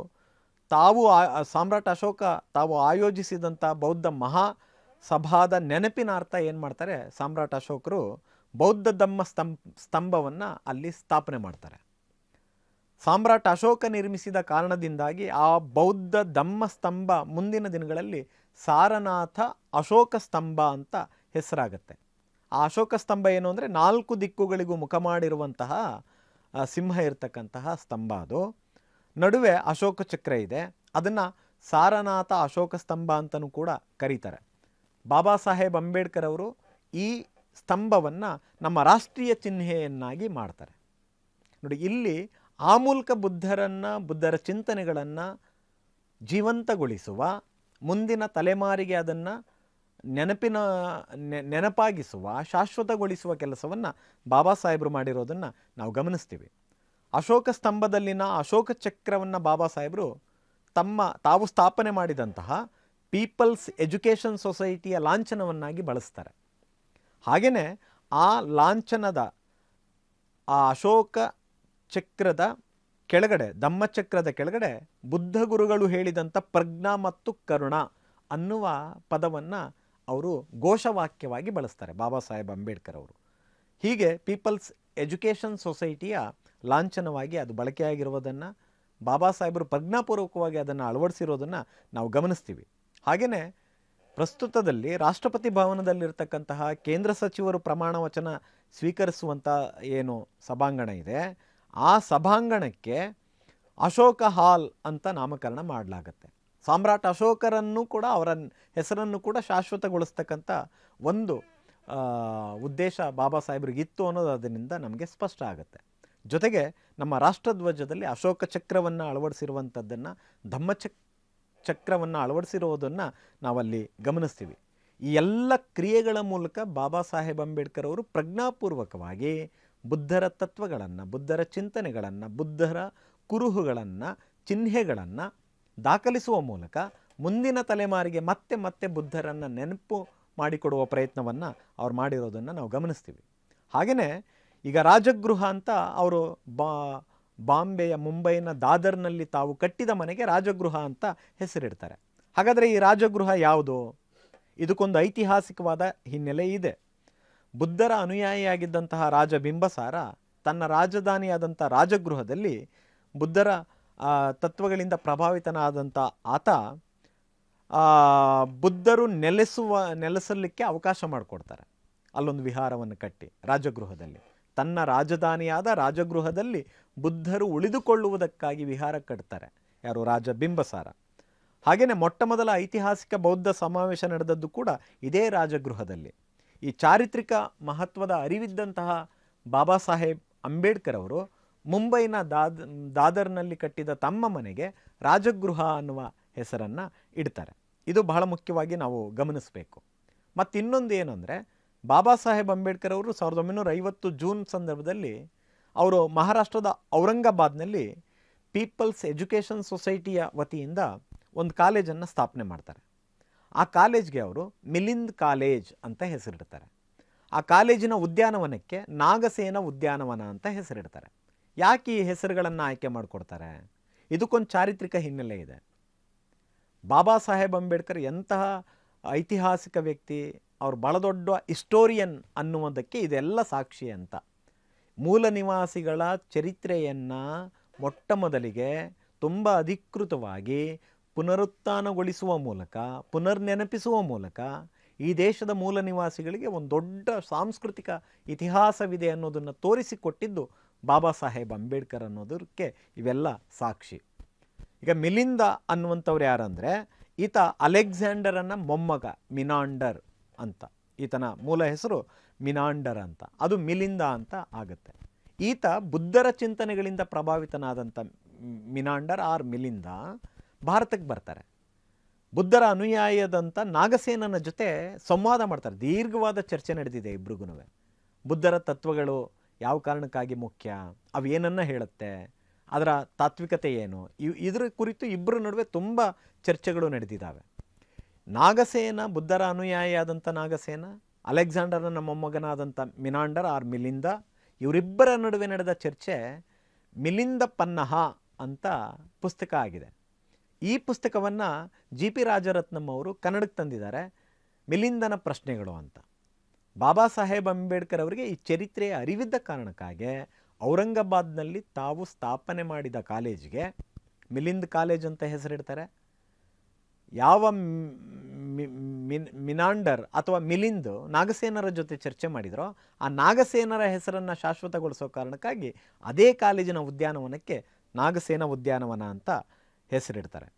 ಸಾಮ್ರಾಟ್ ಅಶೋಕ ತಾವು ಆಯೋಜಿಸಿದಂಥ ಬೌದ್ಧ ಮಹಾಸಭಾದ ನೆನಪಿನ ಅರ್ಥ ಏನು ಮಾಡ್ತಾರೆ, ಸಾಮ್ರಾಟ್ ಅಶೋಕರು ಬೌದ್ಧ ಧಮ್ಮ ಸ್ತಂಭವನ್ನು ಅಲ್ಲಿ ಸ್ಥಾಪನೆ ಮಾಡ್ತಾರೆ. ಸಾಮ್ರಾಟ್ ಅಶೋಕ ನಿರ್ಮಿಸಿದ ಕಾರಣದಿಂದಾಗಿ ಆ ಬೌದ್ಧ ಧಮ್ಮ ಸ್ತಂಭ ಮುಂದಿನ ದಿನಗಳಲ್ಲಿ ಸಾರನಾಥ ಅಶೋಕ ಸ್ತಂಭ ಅಂತ ಹೆಸರಾಗುತ್ತೆ. ಆ ಅಶೋಕ ಸ್ತಂಭ ಏನು ಅಂದರೆ 4 ದಿಕ್ಕುಗಳಿಗೂ ಮುಖ ಮಾಡಿರುವಂತಹ ಸಿಂಹ ಇರತಕ್ಕಂತಹ ಸ್ತಂಭ. ಅದು ನಡುವೆ ಅಶೋಕ ಚಕ್ರ ಇದೆ. ಅದನ್ನು ಸಾರನಾಥ ಅಶೋಕ ಸ್ತಂಭ ಅಂತಲೂ ಕೂಡ ಕರೀತಾರೆ. ಬಾಬಾ ಸಾಹೇಬ್ ಅಂಬೇಡ್ಕರ್ ಅವರು ಈ ಸ್ತಂಭವನ್ನು ನಮ್ಮ ರಾಷ್ಟ್ರೀಯ ಚಿಹ್ನೆಯನ್ನಾಗಿ ಮಾಡ್ತಾರೆ. ನೋಡಿ, ಇಲ್ಲಿ ಆ ಮೂಲಕ ಬುದ್ಧರ ಚಿಂತನೆಗಳನ್ನು ಜೀವಂತಗೊಳಿಸುವ, ಮುಂದಿನ ತಲೆಮಾರಿಗೆ ಅದನ್ನು ನೆನಪಾಗಿಸುವ, ಶಾಶ್ವತಗೊಳಿಸುವ ಕೆಲಸವನ್ನು ಬಾಬಾ ಸಾಹೇಬರು ಮಾಡಿರೋದನ್ನು ನಾವು ಗಮನಿಸ್ತೀವಿ. ಅಶೋಕ ಸ್ತಂಭದಲ್ಲಿನ ಅಶೋಕ ಚಕ್ರವನ್ನು ಬಾಬಾ ಸಾಹೇಬರು ತಾವು ಸ್ಥಾಪನೆ ಮಾಡಿದಂತಹ ಪೀಪಲ್ಸ್ ಎಜುಕೇಷನ್ ಸೊಸೈಟಿಯ ಲಾಂಛನವನ್ನಾಗಿ ಬಳಸ್ತಾರೆ. ಹಾಗೆಯೇ ಆ ಲಾಂಛನದ ಆ ಅಶೋಕ ಚಕ್ರದ ಕೆಳಗಡೆ, ಧಮ್ಮಚಕ್ರದ ಕೆಳಗಡೆ ಬುದ್ಧ ಗುರುಗಳು ಹೇಳಿದಂಥ ಪ್ರಜ್ಞಾ ಮತ್ತು ಕರುಣ ಅನ್ನುವ ಪದವನ್ನು ಅವರು ಘೋಷವಾಕ್ಯವಾಗಿ ಬಳಸ್ತಾರೆ ಬಾಬಾ ಸಾಹೇಬ್ ಅಂಬೇಡ್ಕರ್ ಅವರು. ಹೀಗೆ ಪೀಪಲ್ಸ್ ಎಜುಕೇಷನ್ ಸೊಸೈಟಿಯ ಲಾಂಛನವಾಗಿ ಅದು ಬಳಕೆಯಾಗಿರುವುದನ್ನು, ಬಾಬಾ ಸಾಹೇಬರು ಪ್ರಜ್ಞಾಪೂರ್ವಕವಾಗಿ ಅದನ್ನು ಅಳವಡಿಸಿರೋದನ್ನು ನಾವು ಗಮನಿಸ್ತೀವಿ. ಹಾಗೆಯೇ ಪ್ರಸ್ತುತದಲ್ಲಿ ರಾಷ್ಟ್ರಪತಿ ಭವನದಲ್ಲಿರ್ತಕ್ಕಂತಹ ಕೇಂದ್ರ ಸಚಿವರು ಪ್ರಮಾಣ ವಚನ ಸ್ವೀಕರಿಸುವಂಥ ಏನು ಸಭಾಂಗಣ ಇದೆ, ಆ ಸಭಾಂಗಣಕ್ಕೆ ಅಶೋಕ ಹಾಲ್ ಅಂತ ನಾಮಕರಣ ಮಾಡಲಾಗತ್ತೆ. ಸಾಮ್ರಾಟ್ ಅಶೋಕರನ್ನು ಕೂಡ, ಅವರ ಹೆಸರನ್ನು ಕೂಡ ಶಾಶ್ವತಗೊಳಿಸ್ತಕ್ಕಂಥ ಒಂದು ಉದ್ದೇಶ ಬಾಬಾ ಸಾಹೇಬ್ರಿಗಿತ್ತು ಅನ್ನೋದು ಅದರಿಂದ ನಮಗೆ ಸ್ಪಷ್ಟ ಆಗುತ್ತೆ. ಜೊತೆಗೆ ನಮ್ಮ ರಾಷ್ಟ್ರಧ್ವಜದಲ್ಲಿ ಅಶೋಕ ಚಕ್ರವನ್ನು ಅಳವಡಿಸಿರುವಂಥದ್ದನ್ನು, ಚಕ್ರವನ್ನು ಅಳವಡಿಸಿರುವುದನ್ನು ನಾವಲ್ಲಿ ಗಮನಿಸ್ತೀವಿ. ಈ ಎಲ್ಲ ಕ್ರಿಯೆಗಳ ಮೂಲಕ ಬಾಬಾ ಸಾಹೇಬ್ ಅಂಬೇಡ್ಕರ್ ಅವರು ಪ್ರಜ್ಞಾಪೂರ್ವಕವಾಗಿ ಬುದ್ಧರ ತತ್ವಗಳನ್ನು, ಬುದ್ಧರ ಚಿಂತನೆಗಳನ್ನು, ಬುದ್ಧರ ಕುರುಹುಗಳನ್ನು, ಚಿಹ್ನೆಗಳನ್ನು ದಾಖಲಿಸುವ ಮೂಲಕ ಮುಂದಿನ ತಲೆಮಾರಿಗೆ ಮತ್ತೆ ಮತ್ತೆ ಬುದ್ಧರನ್ನು ನೆನಪು ಮಾಡಿಕೊಡುವ ಪ್ರಯತ್ನವನ್ನು ಅವ್ರು ಮಾಡಿರೋದನ್ನು ನಾವು ಗಮನಿಸ್ತೀವಿ. ಹಾಗೆಯೇ ಈಗ ರಾಜಗೃಹ ಅಂತ ಅವರು ಬಾಂಬೆಯ, ಮುಂಬೈನ ದಾದರ್ನಲ್ಲಿ ತಾವು ಕಟ್ಟಿದ ಮನೆಗೆ ರಾಜಗೃಹ ಅಂತ ಹೆಸರಿಡ್ತಾರೆ. ಹಾಗಾದರೆ ಈ ರಾಜಗೃಹ ಯಾವುದು? ಇದಕ್ಕೊಂದು ಐತಿಹಾಸಿಕವಾದ ಹಿನ್ನೆಲೆ ಇದೆ. ಬುದ್ಧರ ಅನುಯಾಯಿಯಾಗಿದ್ದಂತಹ ರಾಜ ಬಿಂಬಸಾರ ತನ್ನ ರಾಜಧಾನಿಯಾದಂಥ ರಾಜಗೃಹದಲ್ಲಿ ಬುದ್ಧರ ತತ್ವಗಳಿಂದ ಪ್ರಭಾವಿತನಾದಂಥ ಆತ ಬುದ್ಧರು ನೆಲೆಸಲಿಕ್ಕೆ ಅವಕಾಶ ಮಾಡಿಕೊಡ್ತಾರೆ. ಅಲ್ಲೊಂದು ವಿಹಾರವನ್ನು ಕಟ್ಟಿ ರಾಜಗೃಹದಲ್ಲಿ, ತನ್ನ ರಾಜಧಾನಿಯಾದ ರಾಜಗೃಹದಲ್ಲಿ ಬುದ್ಧರು ಉಳಿದುಕೊಳ್ಳುವುದಕ್ಕಾಗಿ ವಿಹಾರ ಕಟ್ತಾರೆ. ಯಾರು? ರಾಜ ಬಿಂಬಸಾರ. ಹಾಗೆಯೇ ಮೊಟ್ಟ ಮೊದಲ ಐತಿಹಾಸಿಕ ಬೌದ್ಧ ಸಮಾವೇಶ ನಡೆದದ್ದು ಕೂಡ ಇದೇ ರಾಜಗೃಹದಲ್ಲಿ. ಈ ಚಾರಿತ್ರಿಕ ಮಹತ್ವದ ಅರಿವಿದ್ದಂತಹ ಬಾಬಾ ಸಾಹೇಬ್ ಅಂಬೇಡ್ಕರ್ ಅವರು ಮುಂಬೈನ ದಾದರ್ನಲ್ಲಿ ಕಟ್ಟಿದ ತಮ್ಮ ಮನೆಗೆ ರಾಜಗೃಹ ಅನ್ನುವ ಹೆಸರನ್ನು ಇಡ್ತಾರೆ. ಇದು ಬಹಳ ಮುಖ್ಯವಾಗಿ ನಾವು ಗಮನಿಸಬೇಕು. ಮತ್ತು ಇನ್ನೊಂದು ಏನಂದರೆ, ಬಾಬಾ ಸಾಹೇಬ್ ಅಂಬೇಡ್ಕರ್ ಅವರು 1950 ಜೂನ್ ಸಂದರ್ಭದಲ್ಲಿ ಅವರು ಮಹಾರಾಷ್ಟ್ರದ ಔರಂಗಾಬಾದ್ನಲ್ಲಿ ಪೀಪಲ್ಸ್ ಎಜುಕೇಷನ್ ಸೊಸೈಟಿಯ ವತಿಯಿಂದ ಒಂದು ಕಾಲೇಜನ್ನು ಸ್ಥಾಪನೆ ಮಾಡ್ತಾರೆ. ಆ ಕಾಲೇಜ್ಗೆ ಅವರು ಮಿಲಿಂದ್ ಕಾಲೇಜ್ ಅಂತ ಹೆಸರಿಡ್ತಾರೆ. ಆ ಕಾಲೇಜಿನ ಉದ್ಯಾನವನಕ್ಕೆ ನಾಗಸೇನ ಉದ್ಯಾನವನ ಅಂತ ಹೆಸರಿಡ್ತಾರೆ. ಯಾಕೆ ಈ ಹೆಸರುಗಳನ್ನು ಆಯ್ಕೆ ಮಾಡಿಕೊಡ್ತಾರೆ? ಇದಕ್ಕೊಂದು ಚಾರಿತ್ರಿಕ ಹಿನ್ನೆಲೆ ಇದೆ. ಬಾಬಾ ಸಾಹೇಬ್ ಅಂಬೇಡ್ಕರ್ ಎಂತಹ ಐತಿಹಾಸಿಕ ವ್ಯಕ್ತಿ, ಅವರು ಬಹಳ ದೊಡ್ಡ ಹಿಸ್ಟೋರಿಯನ್ ಅನ್ನುವುದಕ್ಕೆ ಇದೆಲ್ಲ ಸಾಕ್ಷಿ ಅಂತ. ಮೂಲ ನಿವಾಸಿಗಳ ಚರಿತ್ರೆಯನ್ನು ಮೊಟ್ಟ ಮೊದಲಿಗೆ ತುಂಬ ಅಧಿಕೃತವಾಗಿ ಪುನರುತ್ಥಾನಗೊಳಿಸುವ ಮೂಲಕ, ಪುನರ್ನೆನಪಿಸುವ ಮೂಲಕ ಈ ದೇಶದ ಮೂಲ ನಿವಾಸಿಗಳಿಗೆ ಒಂದು ದೊಡ್ಡ ಸಾಂಸ್ಕೃತಿಕ ಇತಿಹಾಸವಿದೆ ಅನ್ನೋದನ್ನು ತೋರಿಸಿಕೊಟ್ಟಿದ್ದು ಬಾಬಾ ಸಾಹೇಬ್ ಅಂಬೇಡ್ಕರ್ ಅನ್ನೋದಕ್ಕೆ ಇವೆಲ್ಲ ಸಾಕ್ಷಿ. ಈಗ ಮಿಲಿಂದ ಅನ್ನುವಂಥವ್ರು ಯಾರಂದರೆ, ಈತ ಅಲೆಕ್ಸಾಂಡರನ ಮೊಮ್ಮಗ, ಮಿನಾಂಡರ್ ಅಂತ. ಈತನ ಮೂಲ ಹೆಸರು ಮಿನಾಂಡರ್ ಅಂತ, ಅದು ಮಿಲಿಂದ ಅಂತ ಆಗುತ್ತೆ. ಈತ ಬುದ್ಧರ ಚಿಂತನೆಗಳಿಂದ ಪ್ರಭಾವಿತನಾದಂಥ ಮಿನಾಂಡರ್ ಆರ್ ಮಿಲಿಂದ ಭಾರತಕ್ಕೆ ಬರ್ತಾರೆ. ಬುದ್ಧರ ಅನುಯಾಯದಂಥ ನಾಗಸೇನನ ಜೊತೆ ಸಂವಾದ ಮಾಡ್ತಾರೆ. ದೀರ್ಘವಾದ ಚರ್ಚೆ ನಡೆದಿದೆ ಇಬ್ರಿಗೂ. ಬುದ್ಧರ ತತ್ವಗಳು ಯಾವ ಕಾರಣಕ್ಕಾಗಿ ಮುಖ್ಯ, ಅವೇನನ್ನು ಹೇಳುತ್ತೆ, ಅದರ ತಾತ್ವಿಕತೆ ಏನು, ಇದರ ಕುರಿತು ಇಬ್ಬರ ನಡುವೆ ತುಂಬ ಚರ್ಚೆಗಳು ನಡೆದಿದ್ದಾವೆ. ನಾಗಸೇನ, ಬುದ್ಧರ ಅನುಯಾಯಿಯಾದಂಥ ನಾಗಸೇನ, ಅಲೆಕ್ಸಾಂಡರನ ಮೊಮ್ಮಗನಾದಂಥ ಮಿನಾಂಡರ್ ಆರ್ ಮಿಲಿಂದ, ಇವರಿಬ್ಬರ ನಡುವೆ ನಡೆದ ಚರ್ಚೆ ಮಿಲಿಂದ ಪನ್ನಹ ಅಂತ ಪುಸ್ತಕ ಆಗಿದೆ. ಈ ಪುಸ್ತಕವನ್ನು GP ರಾಜರತ್ನಂ ಅವರು ಕನ್ನಡಕ್ಕೆ ತಂದಿದ್ದಾರೆ, ಮಿಲಿಂದನ ಪ್ರಶ್ನೆಗಳು ಅಂತ. ಬಾಬಾ ಸಾಹೇಬ್ ಅಂಬೇಡ್ಕರ್ ಅವರಿಗೆ ಈ ಚರಿತ್ರೆಯ ಅರಿವಿದ್ದ ಕಾರಣಕ್ಕಾಗಿ ಔರಂಗಾಬಾದ್ನಲ್ಲಿ ತಾವು ಸ್ಥಾಪನೆ ಮಾಡಿದ ಕಾಲೇಜಿಗೆ ಮಿಲಿಂದ್ ಕಾಲೇಜ್ ಅಂತ ಹೆಸರಿಡ್ತಾರೆ. ಯಾವ ಮಿನಾಂಡರ್ ಅಥವಾ ಮಿಲಿಂದ್ ನಾಗಸೇನರ ಜೊತೆ ಚರ್ಚೆ ಮಾಡಿದರೋ ಆ ನಾಗಸೇನರ ಹೆಸರನ್ನು ಶಾಶ್ವತಗೊಳಿಸೋ ಕಾರಣಕ್ಕಾಗಿ ಅದೇ ಕಾಲೇಜಿನ ಉದ್ಯಾನವನಕ್ಕೆ ನಾಗಸೇನ ಉದ್ಯಾನವನ ಅಂತ ಹೆಸರಿಡ್ತಾರೆ.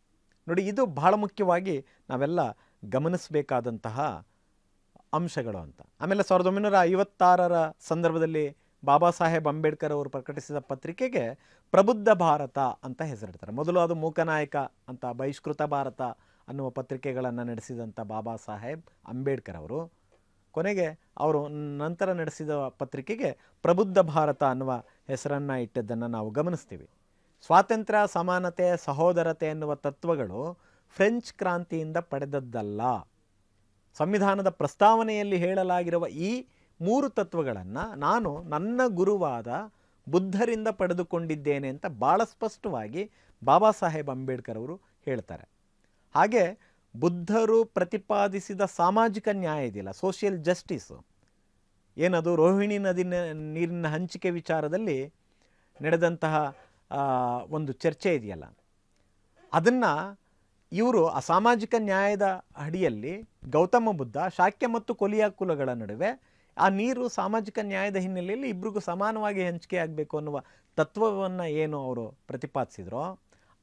ನೋಡಿ, ಇದು ಬಹಳ ಮುಖ್ಯವಾಗಿ ನಾವೆಲ್ಲ ಗಮನಿಸಬೇಕಾದಂತಹ ಅಂಶಗಳು ಅಂತ. ಆಮೇಲೆ 1956ರ ಸಂದರ್ಭದಲ್ಲಿ ಬಾಬಾ ಸಾಹೇಬ್ ಅಂಬೇಡ್ಕರ್ ಅವರು ಪ್ರಕಟಿಸಿದ ಪತ್ರಿಕೆಗೆ ಪ್ರಬುದ್ಧ ಭಾರತ ಅಂತ ಹೆಸರಿಡ್ತಾರೆ. ಮೊದಲು ಅದು ಮೂಕನಾಯಕ ಅಂತ, ಬಹಿಷ್ಕೃತ ಭಾರತ ಅನ್ನುವ ಪತ್ರಿಕೆಗಳನ್ನು ನಡೆಸಿದಂಥ ಬಾಬಾ ಸಾಹೇಬ್ ಅಂಬೇಡ್ಕರ್ ಅವರು ಕೊನೆಗೆ ಅವರು ನಂತರ ನಡೆಸಿದ ಪತ್ರಿಕೆಗೆ ಪ್ರಬುದ್ಧ ಭಾರತ ಅನ್ನುವ ಹೆಸರನ್ನು ಇಟ್ಟಿದ್ದನ್ನು ನಾವು ಗಮನಿಸ್ತೀವಿ. ಸ್ವಾತಂತ್ರ್ಯ, ಸಮಾನತೆ, ಸಹೋದರತೆ ಎನ್ನುವ ತತ್ವಗಳು ಫ್ರೆಂಚ್ ಕ್ರಾಂತಿಯಿಂದ ಪಡೆದದ್ದಲ್ಲ. ಸಂವಿಧಾನದ ಪ್ರಸ್ತಾವನೆಯಲ್ಲಿ ಹೇಳಲಾಗಿರುವ ಈ 3 ತತ್ವಗಳನ್ನು ನಾನು ನನ್ನ ಗುರುವಾದ ಬುದ್ಧರಿಂದ ಪಡೆದುಕೊಂಡಿದ್ದೇನೆ ಅಂತ ಭಾಳ ಸ್ಪಷ್ಟವಾಗಿ ಬಾಬಾ ಸಾಹೇಬ್ ಅಂಬೇಡ್ಕರ್ ಅವರು ಹೇಳ್ತಾರೆ. ಹಾಗೆ ಬುದ್ಧರು ಪ್ರತಿಪಾದಿಸಿದ ಸಾಮಾಜಿಕ ನ್ಯಾಯ ಇದೆಯಲ್ಲ, ಸೋಷಿಯಲ್ ಜಸ್ಟಿಸು, ಏನದು ರೋಹಿಣಿ ನದಿ ನೀರಿನ ಹಂಚಿಕೆ ವಿಚಾರದಲ್ಲಿ ನಡೆದಂತಹ ಒಂದು ಚರ್ಚೆ ಇದೆಯಲ್ಲ, ಅದನ್ನು ಇವರು ಆ ಸಾಮಾಜಿಕ ನ್ಯಾಯದ ಅಡಿಯಲ್ಲಿ ಗೌತಮ ಬುದ್ಧ ಶಾಕ್ಯ ಮತ್ತು ಕೊಲಿಯ ಕುಲಗಳ ನಡುವೆ ಆ ನೀರು ಸಾಮಾಜಿಕ ನ್ಯಾಯದ ಹಿನ್ನೆಲೆಯಲ್ಲಿ ಇಬ್ಬರಿಗೂ ಸಮಾನವಾಗಿ ಹಂಚಿಕೆ ಆಗಬೇಕು ಅನ್ನುವ ತತ್ವವನ್ನು ಏನು ಅವರು ಪ್ರತಿಪಾದಿಸಿದ್ರೋ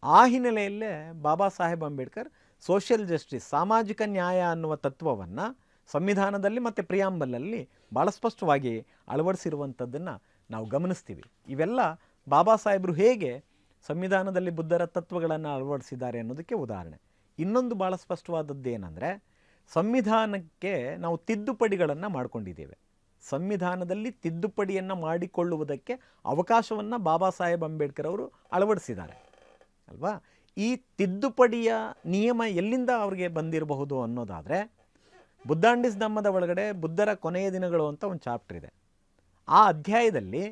ಆ ಹಿನ್ನೆಲೆಯಲ್ಲೇ ಬಾಬಾ ಸಾಹೇಬ್ ಅಂಬೇಡ್ಕರ್ ಸೋಷಿಯಲ್ ಜಸ್ಟಿಸ್, ಸಾಮಾಜಿಕ ನ್ಯಾಯ ಅನ್ನುವ ತತ್ವವನ್ನು ಸಂವಿಧಾನದಲ್ಲಿ ಮತ್ತು ಪ್ರಿಯಾಂಬಲಲ್ಲಿ ಭಾಳ ಸ್ಪಷ್ಟವಾಗಿ ಅಳವಡಿಸಿರುವಂಥದ್ದನ್ನು ನಾವು ಗಮನಿಸ್ತೀವಿ. ಇವೆಲ್ಲ ಬಾಬಾ ಸಾಹೇಬರು ಹೇಗೆ ಸಂವಿಧಾನದಲ್ಲಿ ಬುದ್ಧರ ತತ್ವಗಳನ್ನು ಅಳವಡಿಸಿದ್ದಾರೆ ಅನ್ನೋದಕ್ಕೆ ಉದಾಹರಣೆ. ಇನ್ನೊಂದು ಭಾಳ ಸ್ಪಷ್ಟವಾದದ್ದು ಏನಂದರೆ, ಸಂವಿಧಾನಕ್ಕೆ ನಾವು ತಿದ್ದುಪಡಿಗಳನ್ನು ಮಾಡಿಕೊಂಡಿದ್ದೇವೆ. ಸಂವಿಧಾನದಲ್ಲಿ ತಿದ್ದುಪಡಿಯನ್ನು ಮಾಡಿಕೊಳ್ಳುವುದಕ್ಕೆ ಅವಕಾಶವನ್ನು ಬಾಬಾ ಸಾಹೇಬ್ ಅಂಬೇಡ್ಕರ್ ಅವರು ಅಳವಡಿಸಿದ್ದಾರೆ ಅಲ್ವಾ. ಈ ತಿದ್ದುಪಡಿಯ ನಿಯಮ ಎಲ್ಲಿಂದ ಅವ್ರಿಗೆ ಬಂದಿರಬಹುದು ಅನ್ನೋದಾದರೆ, ಬುದ್ಧಾಂಡಿಸ್ ಧಮ್ಮದ ಒಳಗಡೆ ಬುದ್ಧರ ಕೊನೆಯ ದಿನಗಳು ಅಂತ ಒಂದು ಚಾಪ್ಟರ್ ಇದೆ. ಆ ಅಧ್ಯಾಯದಲ್ಲಿ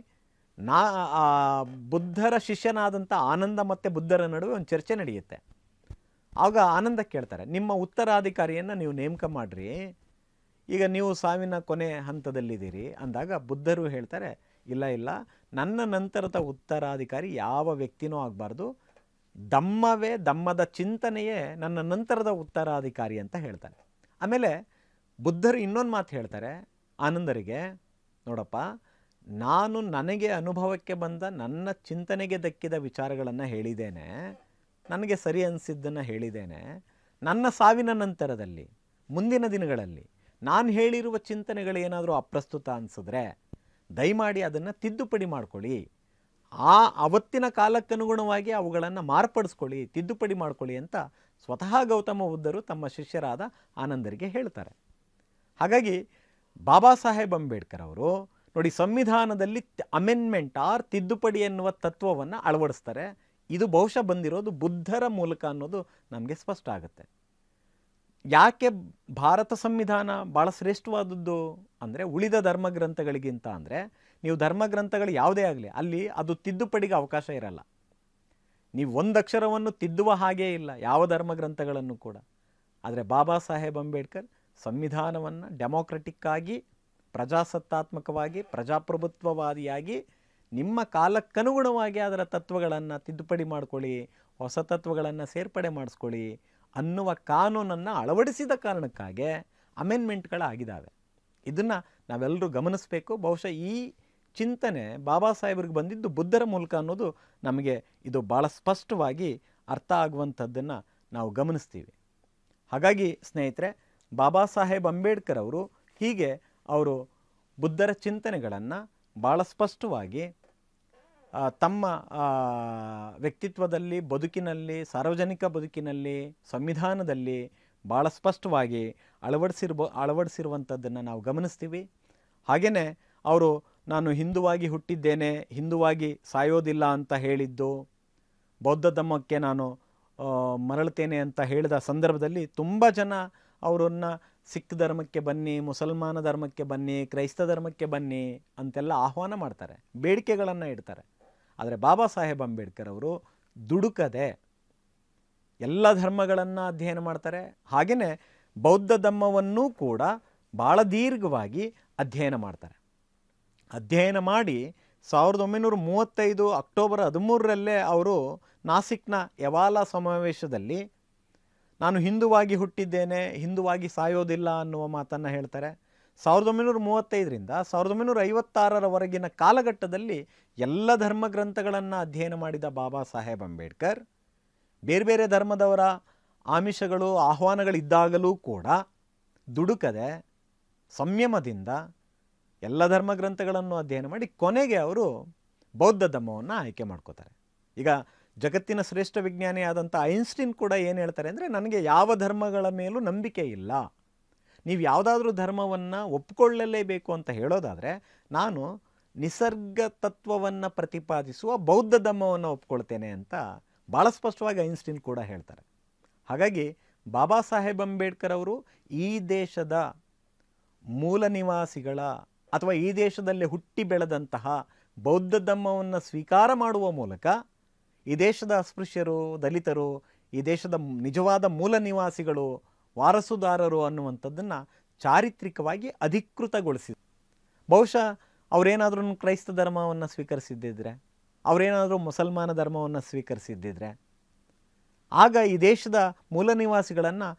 ಬುದ್ಧರ ಶಿಷ್ಯನಾದಂಥ ಆನಂದ ಮತ್ತು ಬುದ್ಧರ ನಡುವೆ ಒಂದು ಚರ್ಚೆ ನಡೆಯುತ್ತೆ. ಆಗ ಆನಂದ ಕೇಳ್ತಾರೆ, ನಿಮ್ಮ ಉತ್ತರಾಧಿಕಾರಿಯನ್ನು ನೀವು ನೇಮಕ ಮಾಡಿರಿ, ಈಗ ನೀವು ಸಾವಿನ ಕೊನೆ ಹಂತದಲ್ಲಿದ್ದೀರಿ ಅಂದಾಗ ಬುದ್ಧರು ಹೇಳ್ತಾರೆ, ಇಲ್ಲ, ನನ್ನ ನಂತರದ ಉತ್ತರಾಧಿಕಾರಿ ಯಾವ ವ್ಯಕ್ತಿನೂ ಆಗಬಾರ್ದು, ಧಮ್ಮದ ಚಿಂತನೆಯೇ ನನ್ನ ನಂತರದ ಉತ್ತರಾಧಿಕಾರಿ ಅಂತ ಹೇಳ್ತಾರೆ. ಆಮೇಲೆ ಬುದ್ಧರು ಇನ್ನೊಂದು ಮಾತು ಹೇಳ್ತಾರೆ ಆನಂದರಿಗೆ, ನೋಡಪ್ಪ, ನಾನು ನನಗೆ ಅನುಭವಕ್ಕೆ ಬಂದ ನನ್ನ ಚಿಂತನೆಗೆ ದಕ್ಕಿದ ವಿಚಾರಗಳನ್ನು ಹೇಳಿದ್ದೇನೆ, ನನಗೆ ಸರಿ ಅನಿಸಿದ್ದನ್ನು ಹೇಳಿದ್ದೇನೆ. ನನ್ನ ಸಾವಿನ ನಂತರದಲ್ಲಿ ಮುಂದಿನ ದಿನಗಳಲ್ಲಿ ನಾನು ಹೇಳಿರುವ ಚಿಂತನೆಗಳೇನಾದರೂ ಅಪ್ರಸ್ತುತ ಅನಿಸಿದ್ರೆ ದಯಮಾಡಿ ಅದನ್ನು ತಿದ್ದುಪಡಿ ಮಾಡ್ಕೊಳ್ಳಿ, ಅವತ್ತಿನ ಕಾಲಕ್ಕನುಗುಣವಾಗಿ ಅವುಗಳನ್ನು ಮಾರ್ಪಡಿಸ್ಕೊಳ್ಳಿ, ತಿದ್ದುಪಡಿ ಮಾಡ್ಕೊಳ್ಳಿ ಅಂತ ಸ್ವತಃ ಗೌತಮ ಬುದ್ಧರು ತಮ್ಮ ಶಿಷ್ಯರಾದ ಆನಂದರಿಗೆ ಹೇಳ್ತಾರೆ. ಹಾಗಾಗಿ ಬಾಬಾ ಸಾಹೇಬ್ ಅಂಬೇಡ್ಕರ್ ಅವರು ನೋಡಿ, ಸಂವಿಧಾನದಲ್ಲಿ ಅಮೆಂಡ್ಮೆಂಟ್ ಆರ್ ತಿದ್ದುಪಡಿ ಎನ್ನುವ ತತ್ವವನ್ನು ಅಳವಡಿಸ್ತಾರೆ. ಇದು ಬಹುಶಃ ಬಂದಿರೋದು ಬುದ್ಧರ ಮೂಲಕ ಅನ್ನೋದು ನಮಗೆ ಸ್ಪಷ್ಟ ಆಗುತ್ತೆ. ಯಾಕೆ ಭಾರತ ಸಂವಿಧಾನ ಭಾಳ ಶ್ರೇಷ್ಠವಾದದ್ದು ಅಂದರೆ, ಉಳಿದ ಧರ್ಮಗ್ರಂಥಗಳಿಗಿಂತ ಅಂದರೆ, ನೀವು ಧರ್ಮಗ್ರಂಥಗಳು ಯಾವುದೇ ಆಗಲಿ ಅಲ್ಲಿ ಅದು ತಿದ್ದುಪಡಿಗೆ ಅವಕಾಶ ಇರಲ್ಲ. ನೀವು ಒಂದು ಅಕ್ಷರವನ್ನು ತಿದ್ದುವ ಹಾಗೇ ಇಲ್ಲ ಯಾವ ಧರ್ಮಗ್ರಂಥಗಳನ್ನು ಕೂಡ. ಆದರೆ ಬಾಬಾ ಸಾಹೇಬ್ ಅಂಬೇಡ್ಕರ್ ಸಂವಿಧಾನವನ್ನು ಡೆಮೋಕ್ರೆಟಿಕ್ಕಾಗಿ, ಪ್ರಜಾಸತ್ತಾತ್ಮಕವಾಗಿ, ಪ್ರಜಾಪ್ರಭುತ್ವವಾದಿಯಾಗಿ ನಿಮ್ಮ ಕಾಲಕ್ಕನುಗುಣವಾಗಿ ಅದರ ತತ್ವಗಳನ್ನು ತಿದ್ದುಪಡಿ ಮಾಡ್ಕೊಳ್ಳಿ, ಹೊಸ ತತ್ವಗಳನ್ನು ಸೇರ್ಪಡೆ ಮಾಡಿಸ್ಕೊಳ್ಳಿ ಅನ್ನುವ ಕಾನೂನನ್ನು ಅಳವಡಿಸಿದ ಕಾರಣಕ್ಕಾಗಿ ಅಮೆಂಡ್ಮೆಂಟ್ಗಳಾಗಿದ್ದಾವೆ. ಇದನ್ನು ನಾವೆಲ್ಲರೂ ಗಮನಿಸಬೇಕು. ಬಹುಶಃ ಈ ಚಿಂತನೆ ಬಾಬಾ ಸಾಹೇಬ್ರಿಗೆ ಬಂದಿದ್ದು ಬುದ್ಧರ ಮೂಲಕ ಅನ್ನೋದು ನಮಗೆ ಇದು ಭಾಳ ಸ್ಪಷ್ಟವಾಗಿ ಅರ್ಥ ಆಗುವಂಥದ್ದನ್ನು ನಾವು ಗಮನಿಸ್ತೀವಿ. ಹಾಗಾಗಿ ಸ್ನೇಹಿತರೆ, ಬಾಬಾ ಸಾಹೇಬ್ ಅಂಬೇಡ್ಕರ್ ಅವರು ಹೀಗೆ ಅವರು ಬುದ್ಧರ ಚಿಂತನೆಗಳನ್ನು ಭಾಳ ಸ್ಪಷ್ಟವಾಗಿ ತಮ್ಮ ವ್ಯಕ್ತಿತ್ವದಲ್ಲಿ, ಬದುಕಿನಲ್ಲಿ, ಸಾರ್ವಜನಿಕ ಬದುಕಿನಲ್ಲಿ, ಸಂವಿಧಾನದಲ್ಲಿ ಭಾಳ ಸ್ಪಷ್ಟವಾಗಿ ಅಳವಡಿಸಿರುವಂಥದ್ದನ್ನು ನಾವು ಗಮನಿಸ್ತೀವಿ. ಹಾಗೆಯೇ ಅವರು ನಾನು ಹಿಂದುವಾಗಿ ಹುಟ್ಟಿದ್ದೇನೆ, ಹಿಂದುವಾಗಿ ಸಾಯೋದಿಲ್ಲ ಅಂತ ಹೇಳಿದ್ದು, ಬೌದ್ಧ ಧರ್ಮಕ್ಕೆ ನಾನು ಮರಳುತ್ತೇನೆ ಅಂತ ಹೇಳಿದ ಸಂದರ್ಭದಲ್ಲಿ ತುಂಬ ಜನ ಅವರನ್ನು ಸಿಖ್ ಧರ್ಮಕ್ಕೆ ಬನ್ನಿ, ಮುಸಲ್ಮಾನ ಧರ್ಮಕ್ಕೆ ಬನ್ನಿ, ಕ್ರೈಸ್ತ ಧರ್ಮಕ್ಕೆ ಬನ್ನಿ ಅಂತೆಲ್ಲ ಆಹ್ವಾನ ಮಾಡ್ತಾರೆ, ಬೇಡಿಕೆಗಳನ್ನು ಇಡ್ತಾರೆ. ಆದರೆ ಬಾಬಾ ಸಾಹೇಬ್ ಅಂಬೇಡ್ಕರ್ ಅವರು ದುಡುಕದೆ ಎಲ್ಲ ಧರ್ಮಗಳನ್ನು ಅಧ್ಯಯನ ಮಾಡ್ತಾರೆ. ಹಾಗೆಯೇ ಬೌದ್ಧ ಧರ್ಮವನ್ನೂ ಕೂಡ ಭಾಳ ದೀರ್ಘವಾಗಿ ಅಧ್ಯಯನ ಮಾಡ್ತಾರೆ. ಅಧ್ಯಯನ ಮಾಡಿ 1935 ಅಕ್ಟೋಬರ್ 13ರಲ್ಲೇ ಅವರು ನಾಸಿಕ್ನ ಯವಾಲ ಸಮಾವೇಶದಲ್ಲಿ ನಾನು ಹಿಂದುವಾಗಿ ಹುಟ್ಟಿದ್ದೇನೆ, ಹಿಂದುವಾಗಿ ಸಾಯೋದಿಲ್ಲ ಅನ್ನುವ ಮಾತನ್ನು ಹೇಳ್ತಾರೆ. 1935ರಿಂದ 1956ರವರೆಗಿನ ಕಾಲಘಟ್ಟದಲ್ಲಿ ಎಲ್ಲ ಧರ್ಮ ಗ್ರಂಥಗಳನ್ನು ಅಧ್ಯಯನ ಮಾಡಿದ ಬಾಬಾ ಸಾಹೇಬ್ ಅಂಬೇಡ್ಕರ್ ಬೇರೆ ಬೇರೆ ಧರ್ಮದವರ ಆಮಿಷಗಳು ಆಹ್ವಾನಗಳಿದ್ದಾಗಲೂ ಕೂಡ ದುಡುಕದೆ ಸಂಯಮದಿಂದ ಎಲ್ಲ ಧರ್ಮ ಗ್ರಂಥಗಳನ್ನು ಅಧ್ಯಯನ ಮಾಡಿ ಕೊನೆಗೆ ಅವರು ಬೌದ್ಧ ಧರ್ಮವನ್ನು ಆಯ್ಕೆ ಮಾಡ್ಕೋತಾರೆ. ಈಗ ಜಗತ್ತಿನ ಶ್ರೇಷ್ಠ ವಿಜ್ಞಾನಿ ಆದಂಥ ಐನ್ಸ್ಟೀನ್ ಕೂಡ ಏನು ಹೇಳ್ತಾರೆ ಅಂದರೆ, ನನಗೆ ಯಾವ ಧರ್ಮಗಳ ಮೇಲೂ ನಂಬಿಕೆ ಇಲ್ಲ, ನೀವು ಯಾವುದಾದ್ರೂ ಧರ್ಮವನ್ನು ಒಪ್ಪಿಕೊಳ್ಳಲೇಬೇಕು ಅಂತ ಹೇಳೋದಾದರೆ ನಾನು ನಿಸರ್ಗ ತತ್ವವನ್ನು ಪ್ರತಿಪಾದಿಸುವ ಬೌದ್ಧ ಧರ್ಮವನ್ನು ಒಪ್ಕೊಳ್ತೇನೆ ಅಂತ ಭಾಳ ಸ್ಪಷ್ಟವಾಗಿ ಐನ್ಸ್ಟೀನ್ ಕೂಡ ಹೇಳ್ತಾರೆ. ಹಾಗಾಗಿ ಬಾಬಾ ಸಾಹೇಬ್ ಅಂಬೇಡ್ಕರ್ ಅವರು ಈ ದೇಶದ ಮೂಲ ನಿವಾಸಿಗಳ ಅಥವಾ ಈ ದೇಶದಲ್ಲಿ ಹುಟ್ಟಿ ಬೆಳೆದಂತಹ ಬೌದ್ಧ ಧರ್ಮವನ್ನು ಸ್ವೀಕಾರ ಮಾಡುವ ಮೂಲಕ ಈ ದೇಶದ ಅಸ್ಪೃಶ್ಯರು, ದಲಿತರು, ಈ ದೇಶದ ನಿಜವಾದ ಮೂಲ ನಿವಾಸಿಗಳು, ವಾರಸುದಾರರು ಅನ್ನುವಂಥದ್ದನ್ನು ಚಾರಿತ್ರಿಕವಾಗಿ ಅಧಿಕೃತಗೊಳಿಸಿದರು. ಬಹುಶಃ ಅವರೇನಾದ್ರೂ ಕ್ರೈಸ್ತ ಧರ್ಮವನ್ನು ಸ್ವೀಕರಿಸಿದ್ದಿದ್ರೆ, ಅವರೇನಾದರೂ ಮುಸಲ್ಮಾನ ಧರ್ಮವನ್ನು ಸ್ವೀಕರಿಸಿದ್ದಿದ್ರೆ ಆಗ ಈ ದೇಶದ ಮೂಲ ನಿವಾಸಿಗಳನ್ನು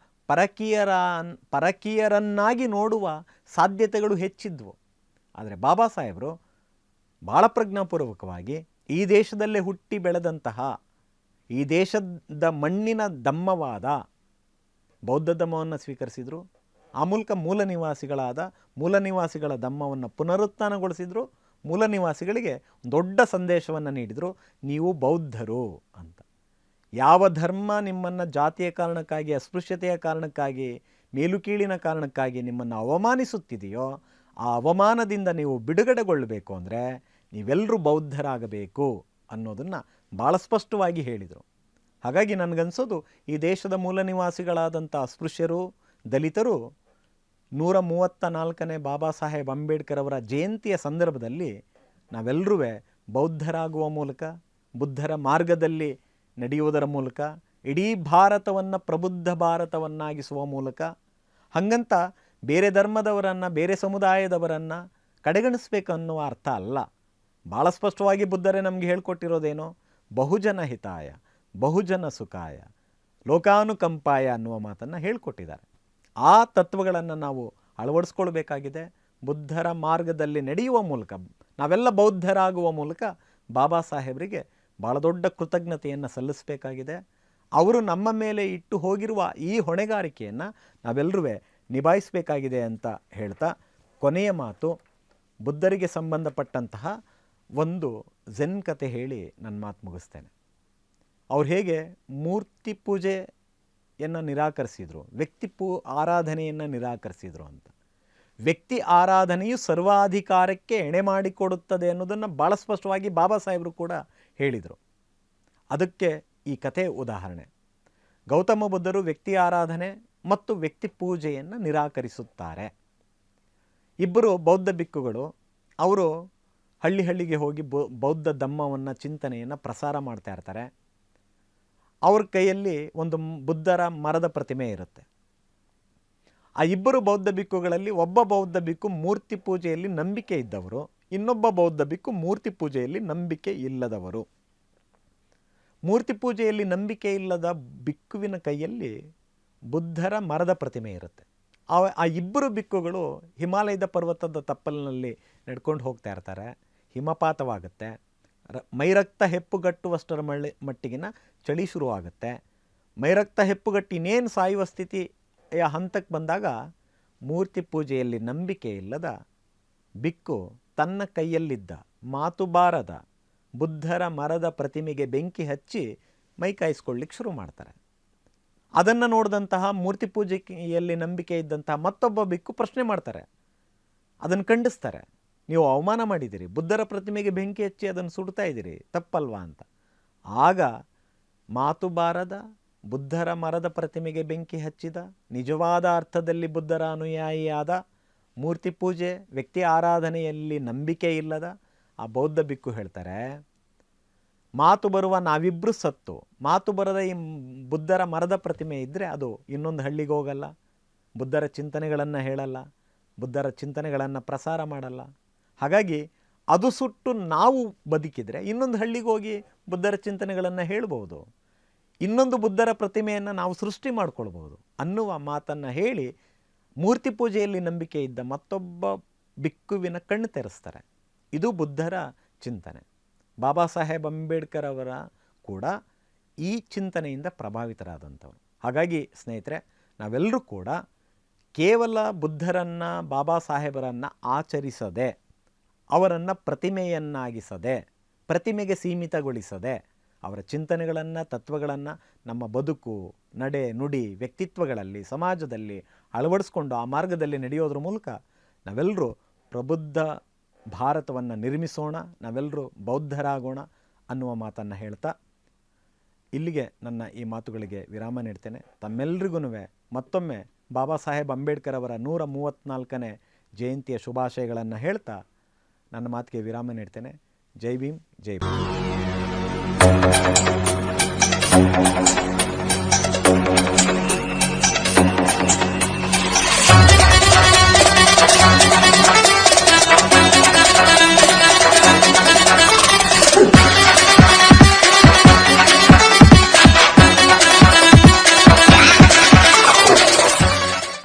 ಪರಕೀಯರನ್ನಾಗಿ ನೋಡುವ ಸಾಧ್ಯತೆಗಳು ಹೆಚ್ಚಿದ್ವು. ಆದರೆ ಬಾಬಾ ಸಾಹೇಬರು ಭಾಳ ಪ್ರಜ್ಞಾಪೂರ್ವಕವಾಗಿ ಈ ದೇಶದಲ್ಲೇ ಹುಟ್ಟಿ ಬೆಳೆದಂತಹ ಈ ದೇಶದ ಮಣ್ಣಿನ ದಮ್ಮವಾದ ಬೌದ್ಧ ಧರ್ಮವನ್ನು ಸ್ವೀಕರಿಸಿದರು. ಆ ಮೂಲಕ ಮೂಲ ನಿವಾಸಿಗಳ ಧಮ್ಮವನ್ನು ಪುನರುತ್ಥಾನಗೊಳಿಸಿದರು. ಮೂಲ ನಿವಾಸಿಗಳಿಗೆ ದೊಡ್ಡ ಸಂದೇಶವನ್ನು ನೀಡಿದರು, ನೀವು ಬೌದ್ಧರು ಅಂತ. ಯಾವ ಧರ್ಮ ನಿಮ್ಮನ್ನು ಜಾತಿಯ ಕಾರಣಕ್ಕಾಗಿ, ಅಸ್ಪೃಶ್ಯತೆಯ ಕಾರಣಕ್ಕಾಗಿ, ಮೇಲುಕೀಳಿನ ಕಾರಣಕ್ಕಾಗಿ ನಿಮ್ಮನ್ನು ಅವಮಾನಿಸುತ್ತಿದೆಯೋ ಆ ಅವಮಾನದಿಂದ ನೀವು ಬಿಡುಗಡೆಗೊಳ್ಳಬೇಕು ಅಂದರೆ ನೀವೆಲ್ಲರೂ ಬೌದ್ಧರಾಗಬೇಕು ಅನ್ನೋದನ್ನು ಭಾಳ ಸ್ಪಷ್ಟವಾಗಿ ಹೇಳಿದರು. ಹಾಗಾಗಿ ನನಗನ್ಸೋದು ಈ ದೇಶದ ಮೂಲ ನಿವಾಸಿಗಳಾದಂಥ ಅಸ್ಪೃಶ್ಯರು, ದಲಿತರು 134ನೇ ಬಾಬಾ ಸಾಹೇಬ್ ಅಂಬೇಡ್ಕರ್ ಅವರ ಜಯಂತಿಯ ಸಂದರ್ಭದಲ್ಲಿ ನಾವೆಲ್ಲರೂ ಬೌದ್ಧರಾಗುವ ಮೂಲಕ, ಬುದ್ಧರ ಮಾರ್ಗದಲ್ಲಿ ನಡೆಯುವುದರ ಮೂಲಕ, ಇಡೀ ಭಾರತವನ್ನು ಪ್ರಬುದ್ಧ ಭಾರತವನ್ನಾಗಿಸುವ ಮೂಲಕ, ಹಾಗಂತ ಬೇರೆ ಧರ್ಮದವರನ್ನು, ಬೇರೆ ಸಮುದಾಯದವರನ್ನು ಕಡೆಗಣಿಸಬೇಕು ಅನ್ನುವ ಅರ್ಥ ಅಲ್ಲ. ಭಾಳ ಸ್ಪಷ್ಟವಾಗಿ ಬುದ್ಧರೇ ನಮಗೆ ಹೇಳ್ಕೊಟ್ಟಿರೋದೇನೋ, ಬಹುಜನ ಹಿತಾಯ, ಬಹುಜನ ಸುಖಾಯ, ಲೋಕಾನುಕಂಪಾಯ ಅನ್ನುವ ಮಾತನ್ನು ಹೇಳ್ಕೊಟ್ಟಿದ್ದಾರೆ. ಆ ತತ್ವಗಳನ್ನು ನಾವು ಅಳವಡಿಸ್ಕೊಳ್ಬೇಕಾಗಿದೆ. ಬುದ್ಧರ ಮಾರ್ಗದಲ್ಲಿ ನಡೆಯುವ ಮೂಲಕ, ನಾವೆಲ್ಲ ಬೌದ್ಧರಾಗುವ ಮೂಲಕ ಬಾಬಾ ಸಾಹೇಬರಿಗೆ ಭಾಳ ದೊಡ್ಡ ಕೃತಜ್ಞತೆಯನ್ನು ಸಲ್ಲಿಸಬೇಕಾಗಿದೆ. ಅವರು ನಮ್ಮ ಮೇಲೆ ಇಟ್ಟು ಹೋಗಿರುವ ಈ ಹೊಣೆಗಾರಿಕೆಯನ್ನು ನಾವೆಲ್ಲರೂ ನಿಭಾಯಿಸಬೇಕಾಗಿದೆ ಅಂತ ಹೇಳ್ತಾ, ಕೊನೆಯ ಮಾತು ಬುದ್ಧರಿಗೆ ಸಂಬಂಧಪಟ್ಟಂತಹ ಒಂದು ಝೆನ್ ಕತೆ ಹೇಳಿ ನನ್ನ ಮಾತು ಮುಗಿಸ್ತೇನೆ. ಅವ್ರು ಹೇಗೆ ಮೂರ್ತಿ ಪೂಜೆಯನ್ನು ನಿರಾಕರಿಸಿದರು, ಆರಾಧನೆಯನ್ನು ನಿರಾಕರಿಸಿದರು ಅಂತ. ವ್ಯಕ್ತಿ ಆರಾಧನೆಯು ಸರ್ವಾಧಿಕಾರಕ್ಕೆ ಎಣೆ ಮಾಡಿಕೊಡುತ್ತದೆ ಅನ್ನೋದನ್ನು ಭಾಳ ಸ್ಪಷ್ಟವಾಗಿ ಬಾಬಾ ಸಾಹೇಬರು ಕೂಡ ಹೇಳಿದರು. ಅದಕ್ಕೆ ಈ ಕಥೆ ಉದಾಹರಣೆ. ಗೌತಮ ಬುದ್ಧರು ವ್ಯಕ್ತಿ ಆರಾಧನೆ ಮತ್ತು ವ್ಯಕ್ತಿ ಪೂಜೆಯನ್ನು ನಿರಾಕರಿಸುತ್ತಾರೆ. ಇಬ್ಬರು ಬೌದ್ಧ ಬಿಕ್ಕುಗಳು, ಅವರು ಹಳ್ಳಿಗೆ ಹೋಗಿ ಬೌದ್ಧ ಧಮ್ಮವನ್ನು, ಚಿಂತನೆಯನ್ನು ಪ್ರಸಾರ ಮಾಡ್ತಾ ಇರ್ತಾರೆ. ಅವ್ರ ಕೈಯಲ್ಲಿ ಒಂದು ಬುದ್ಧರ ಮರದ ಪ್ರತಿಮೆ ಇರುತ್ತೆ. ಆ ಇಬ್ಬರು ಬೌದ್ಧ ಬಿಕ್ಕುಗಳಲ್ಲಿ ಒಬ್ಬ ಬೌದ್ಧ ಬಿಕ್ಕು ಮೂರ್ತಿ ಪೂಜೆಯಲ್ಲಿ ನಂಬಿಕೆ ಇದ್ದವರು, ಇನ್ನೊಬ್ಬ ಬೌದ್ಧ ಬಿಕ್ಕು ಮೂರ್ತಿ ಪೂಜೆಯಲ್ಲಿ ನಂಬಿಕೆ ಇಲ್ಲದವರು. ಮೂರ್ತಿ ಪೂಜೆಯಲ್ಲಿ ನಂಬಿಕೆ ಇಲ್ಲದ ಬಿಕ್ಕುವಿನ ಕೈಯಲ್ಲಿ ಬುದ್ಧರ ಮರದ ಪ್ರತಿಮೆ ಇರುತ್ತೆ. ಆ ಇಬ್ಬರು ಬಿಕ್ಕುಗಳು ಹಿಮಾಲಯದ ಪರ್ವತದ ತಪ್ಪಲಿನಲ್ಲಿ ನಡ್ಕೊಂಡು ಹೋಗ್ತಾ ಇರ್ತಾರೆ. ಹಿಮಪಾತವಾಗುತ್ತೆ, ಮೈರಕ್ತ ಹೆಪ್ಪುಗಟ್ಟುವಷ್ಟರ ಮಟ್ಟಿಗಿನ ಚಳಿ ಶುರುವಾಗುತ್ತೆ. ಮೈರಕ್ತ ಹೆಪ್ಪುಗಟ್ಟಿ ಇನ್ನೇನು ಸಾಯುವ ಸ್ಥಿತಿಯ ಹಂತಕ್ಕೆ ಬಂದಾಗ ಮೂರ್ತಿ ಪೂಜೆಯಲ್ಲಿ ನಂಬಿಕೆ ಇಲ್ಲದ ಬಿಕ್ಕು ತನ್ನ ಕೈಯಲ್ಲಿದ್ದ ಮಾತು ಬಾರದ ಬುದ್ಧರ ಮರದ ಪ್ರತಿಮೆಗೆ ಬೆಂಕಿ ಹಚ್ಚಿ ಮೈ ಕಾಯಿಸ್ಕೊಳ್ಳಿಕ್ಕೆ ಶುರು ಮಾಡ್ತಾರೆ. ಅದನ್ನು ನೋಡಿದಂತಹ ಮೂರ್ತಿ ಪೂಜೆಯಲ್ಲಿ ನಂಬಿಕೆ ಇದ್ದಂತಹ ಮತ್ತೊಬ್ಬ ಬಿಕ್ಕು ಪ್ರಶ್ನೆ ಮಾಡ್ತಾರೆ, ಅದನ್ನು ಖಂಡಿಸ್ತಾರೆ. ನೀವು ಅವಮಾನ ಮಾಡಿದ್ದೀರಿ, ಬುದ್ಧರ ಪ್ರತಿಮೆಗೆ ಬೆಂಕಿ ಹಚ್ಚಿ ಅದನ್ನು ಸುಡ್ತಾ ಇದ್ದೀರಿ, ತಪ್ಪಲ್ವಾ ಅಂತ. ಆಗ ಮಾತು ಬಾರದ ಬುದ್ಧರ ಮರದ ಪ್ರತಿಮೆಗೆ ಬೆಂಕಿ ಹಚ್ಚಿದ, ನಿಜವಾದ ಅರ್ಥದಲ್ಲಿ ಬುದ್ಧರ ಅನುಯಾಯಿಯಾದ, ಮೂರ್ತಿ ಪೂಜೆ ವ್ಯಕ್ತಿ ಆರಾಧನೆಯಲ್ಲಿ ನಂಬಿಕೆ ಇಲ್ಲದ ಆ ಬೌದ್ಧ ಬಿಕ್ಕು ಹೇಳ್ತಾರೆ, ಮಾತು ಬರುವ ನಾವಿಬ್ಬರು ಸತ್ತು, ಮಾತು ಬರದ ಈ ಬುದ್ಧರ ಮರದ ಪ್ರತಿಮೆ ಇದ್ದರೆ ಅದು ಇನ್ನೊಂದು ಹಳ್ಳಿಗೆ ಹೋಗಲ್ಲ, ಬುದ್ಧರ ಚಿಂತನೆಗಳನ್ನು ಹೇಳಲ್ಲ, ಬುದ್ಧರ ಚಿಂತನೆಗಳನ್ನು ಪ್ರಸಾರ ಮಾಡಲ್ಲ. ಹಾಗಾಗಿ ಅದು ಸುಟ್ಟು ನಾವು ಬದುಕಿದರೆ ಇನ್ನೊಂದು ಹಳ್ಳಿಗೆ ಹೋಗಿ ಬುದ್ಧರ ಚಿಂತನೆಗಳನ್ನು ಹೇಳ್ಬೋದು, ಇನ್ನೊಂದು ಬುದ್ಧರ ಪ್ರತಿಮೆಯನ್ನು ನಾವು ಸೃಷ್ಟಿ ಮಾಡ್ಕೊಳ್ಬೋದು ಅನ್ನುವ ಮಾತನ್ನು ಹೇಳಿ ಮೂರ್ತಿ ಪೂಜೆಯಲ್ಲಿ ನಂಬಿಕೆ ಇದ್ದ ಮತ್ತೊಬ್ಬ ಬಿಕ್ಕುವಿನ ಕಣ್ಣು ತೆರೆಸ್ತಾರೆ. ಇದು ಬುದ್ಧರ ಚಿಂತನೆ. ಬಾಬಾ ಸಾಹೇಬ್ ಅಂಬೇಡ್ಕರ್ ಅವರ ಕೂಡ ಈ ಚಿಂತನೆಯಿಂದ ಪ್ರಭಾವಿತರಾದಂಥವ್ರು. ಹಾಗಾಗಿ ಸ್ನೇಹಿತರೆ, ನಾವೆಲ್ಲರೂ ಕೂಡ ಕೇವಲ ಬುದ್ಧರನ್ನು, ಬಾಬಾ ಸಾಹೇಬರನ್ನು ಆಚರಿಸದೆ, ಅವರನ್ನು ಪ್ರತಿಮೆಯನ್ನಾಗಿಸದೆ, ಪ್ರತಿಮೆಗೆ ಸೀಮಿತಗೊಳಿಸದೆ, ಅವರ ಚಿಂತನೆಗಳನ್ನು, ತತ್ವಗಳನ್ನು ನಮ್ಮ ಬದುಕು, ನಡೆ, ನುಡಿ, ವ್ಯಕ್ತಿತ್ವಗಳಲ್ಲಿ, ಸಮಾಜದಲ್ಲಿ ಅಳವಡಿಸ್ಕೊಂಡು ಆ ಮಾರ್ಗದಲ್ಲಿ ನಡೆಯೋದ್ರ ಮೂಲಕ ನಾವೆಲ್ಲರೂ ಪ್ರಬುದ್ಧ ಭಾರತವನ್ನು ನಿರ್ಮಿಸೋಣ, ನಾವೆಲ್ಲರೂ ಬೌದ್ಧರಾಗೋಣ ಅನ್ನುವ ಮಾತನ್ನು ಹೇಳ್ತಾ ಇಲ್ಲಿಗೆ ನನ್ನ ಈ ಮಾತುಗಳಿಗೆ ವಿರಾಮ ನೀಡ್ತೇನೆ. ತಮ್ಮೆಲ್ಲರಿಗೂ ಮತ್ತೊಮ್ಮೆ ಬಾಬಾ ಸಾಹೇಬ್ ಅಂಬೇಡ್ಕರ್ ಅವರ 134ನೇ ಜಯಂತಿಯ ಶುಭಾಶಯಗಳನ್ನು ಹೇಳ್ತಾ ನನ್ನ ಮಾತಿಗೆ ವಿರಾಮ ನೀಡ್ತೇನೆ. ಜೈ ಭೀಮ್, ಜೈ ಭಾರತ್.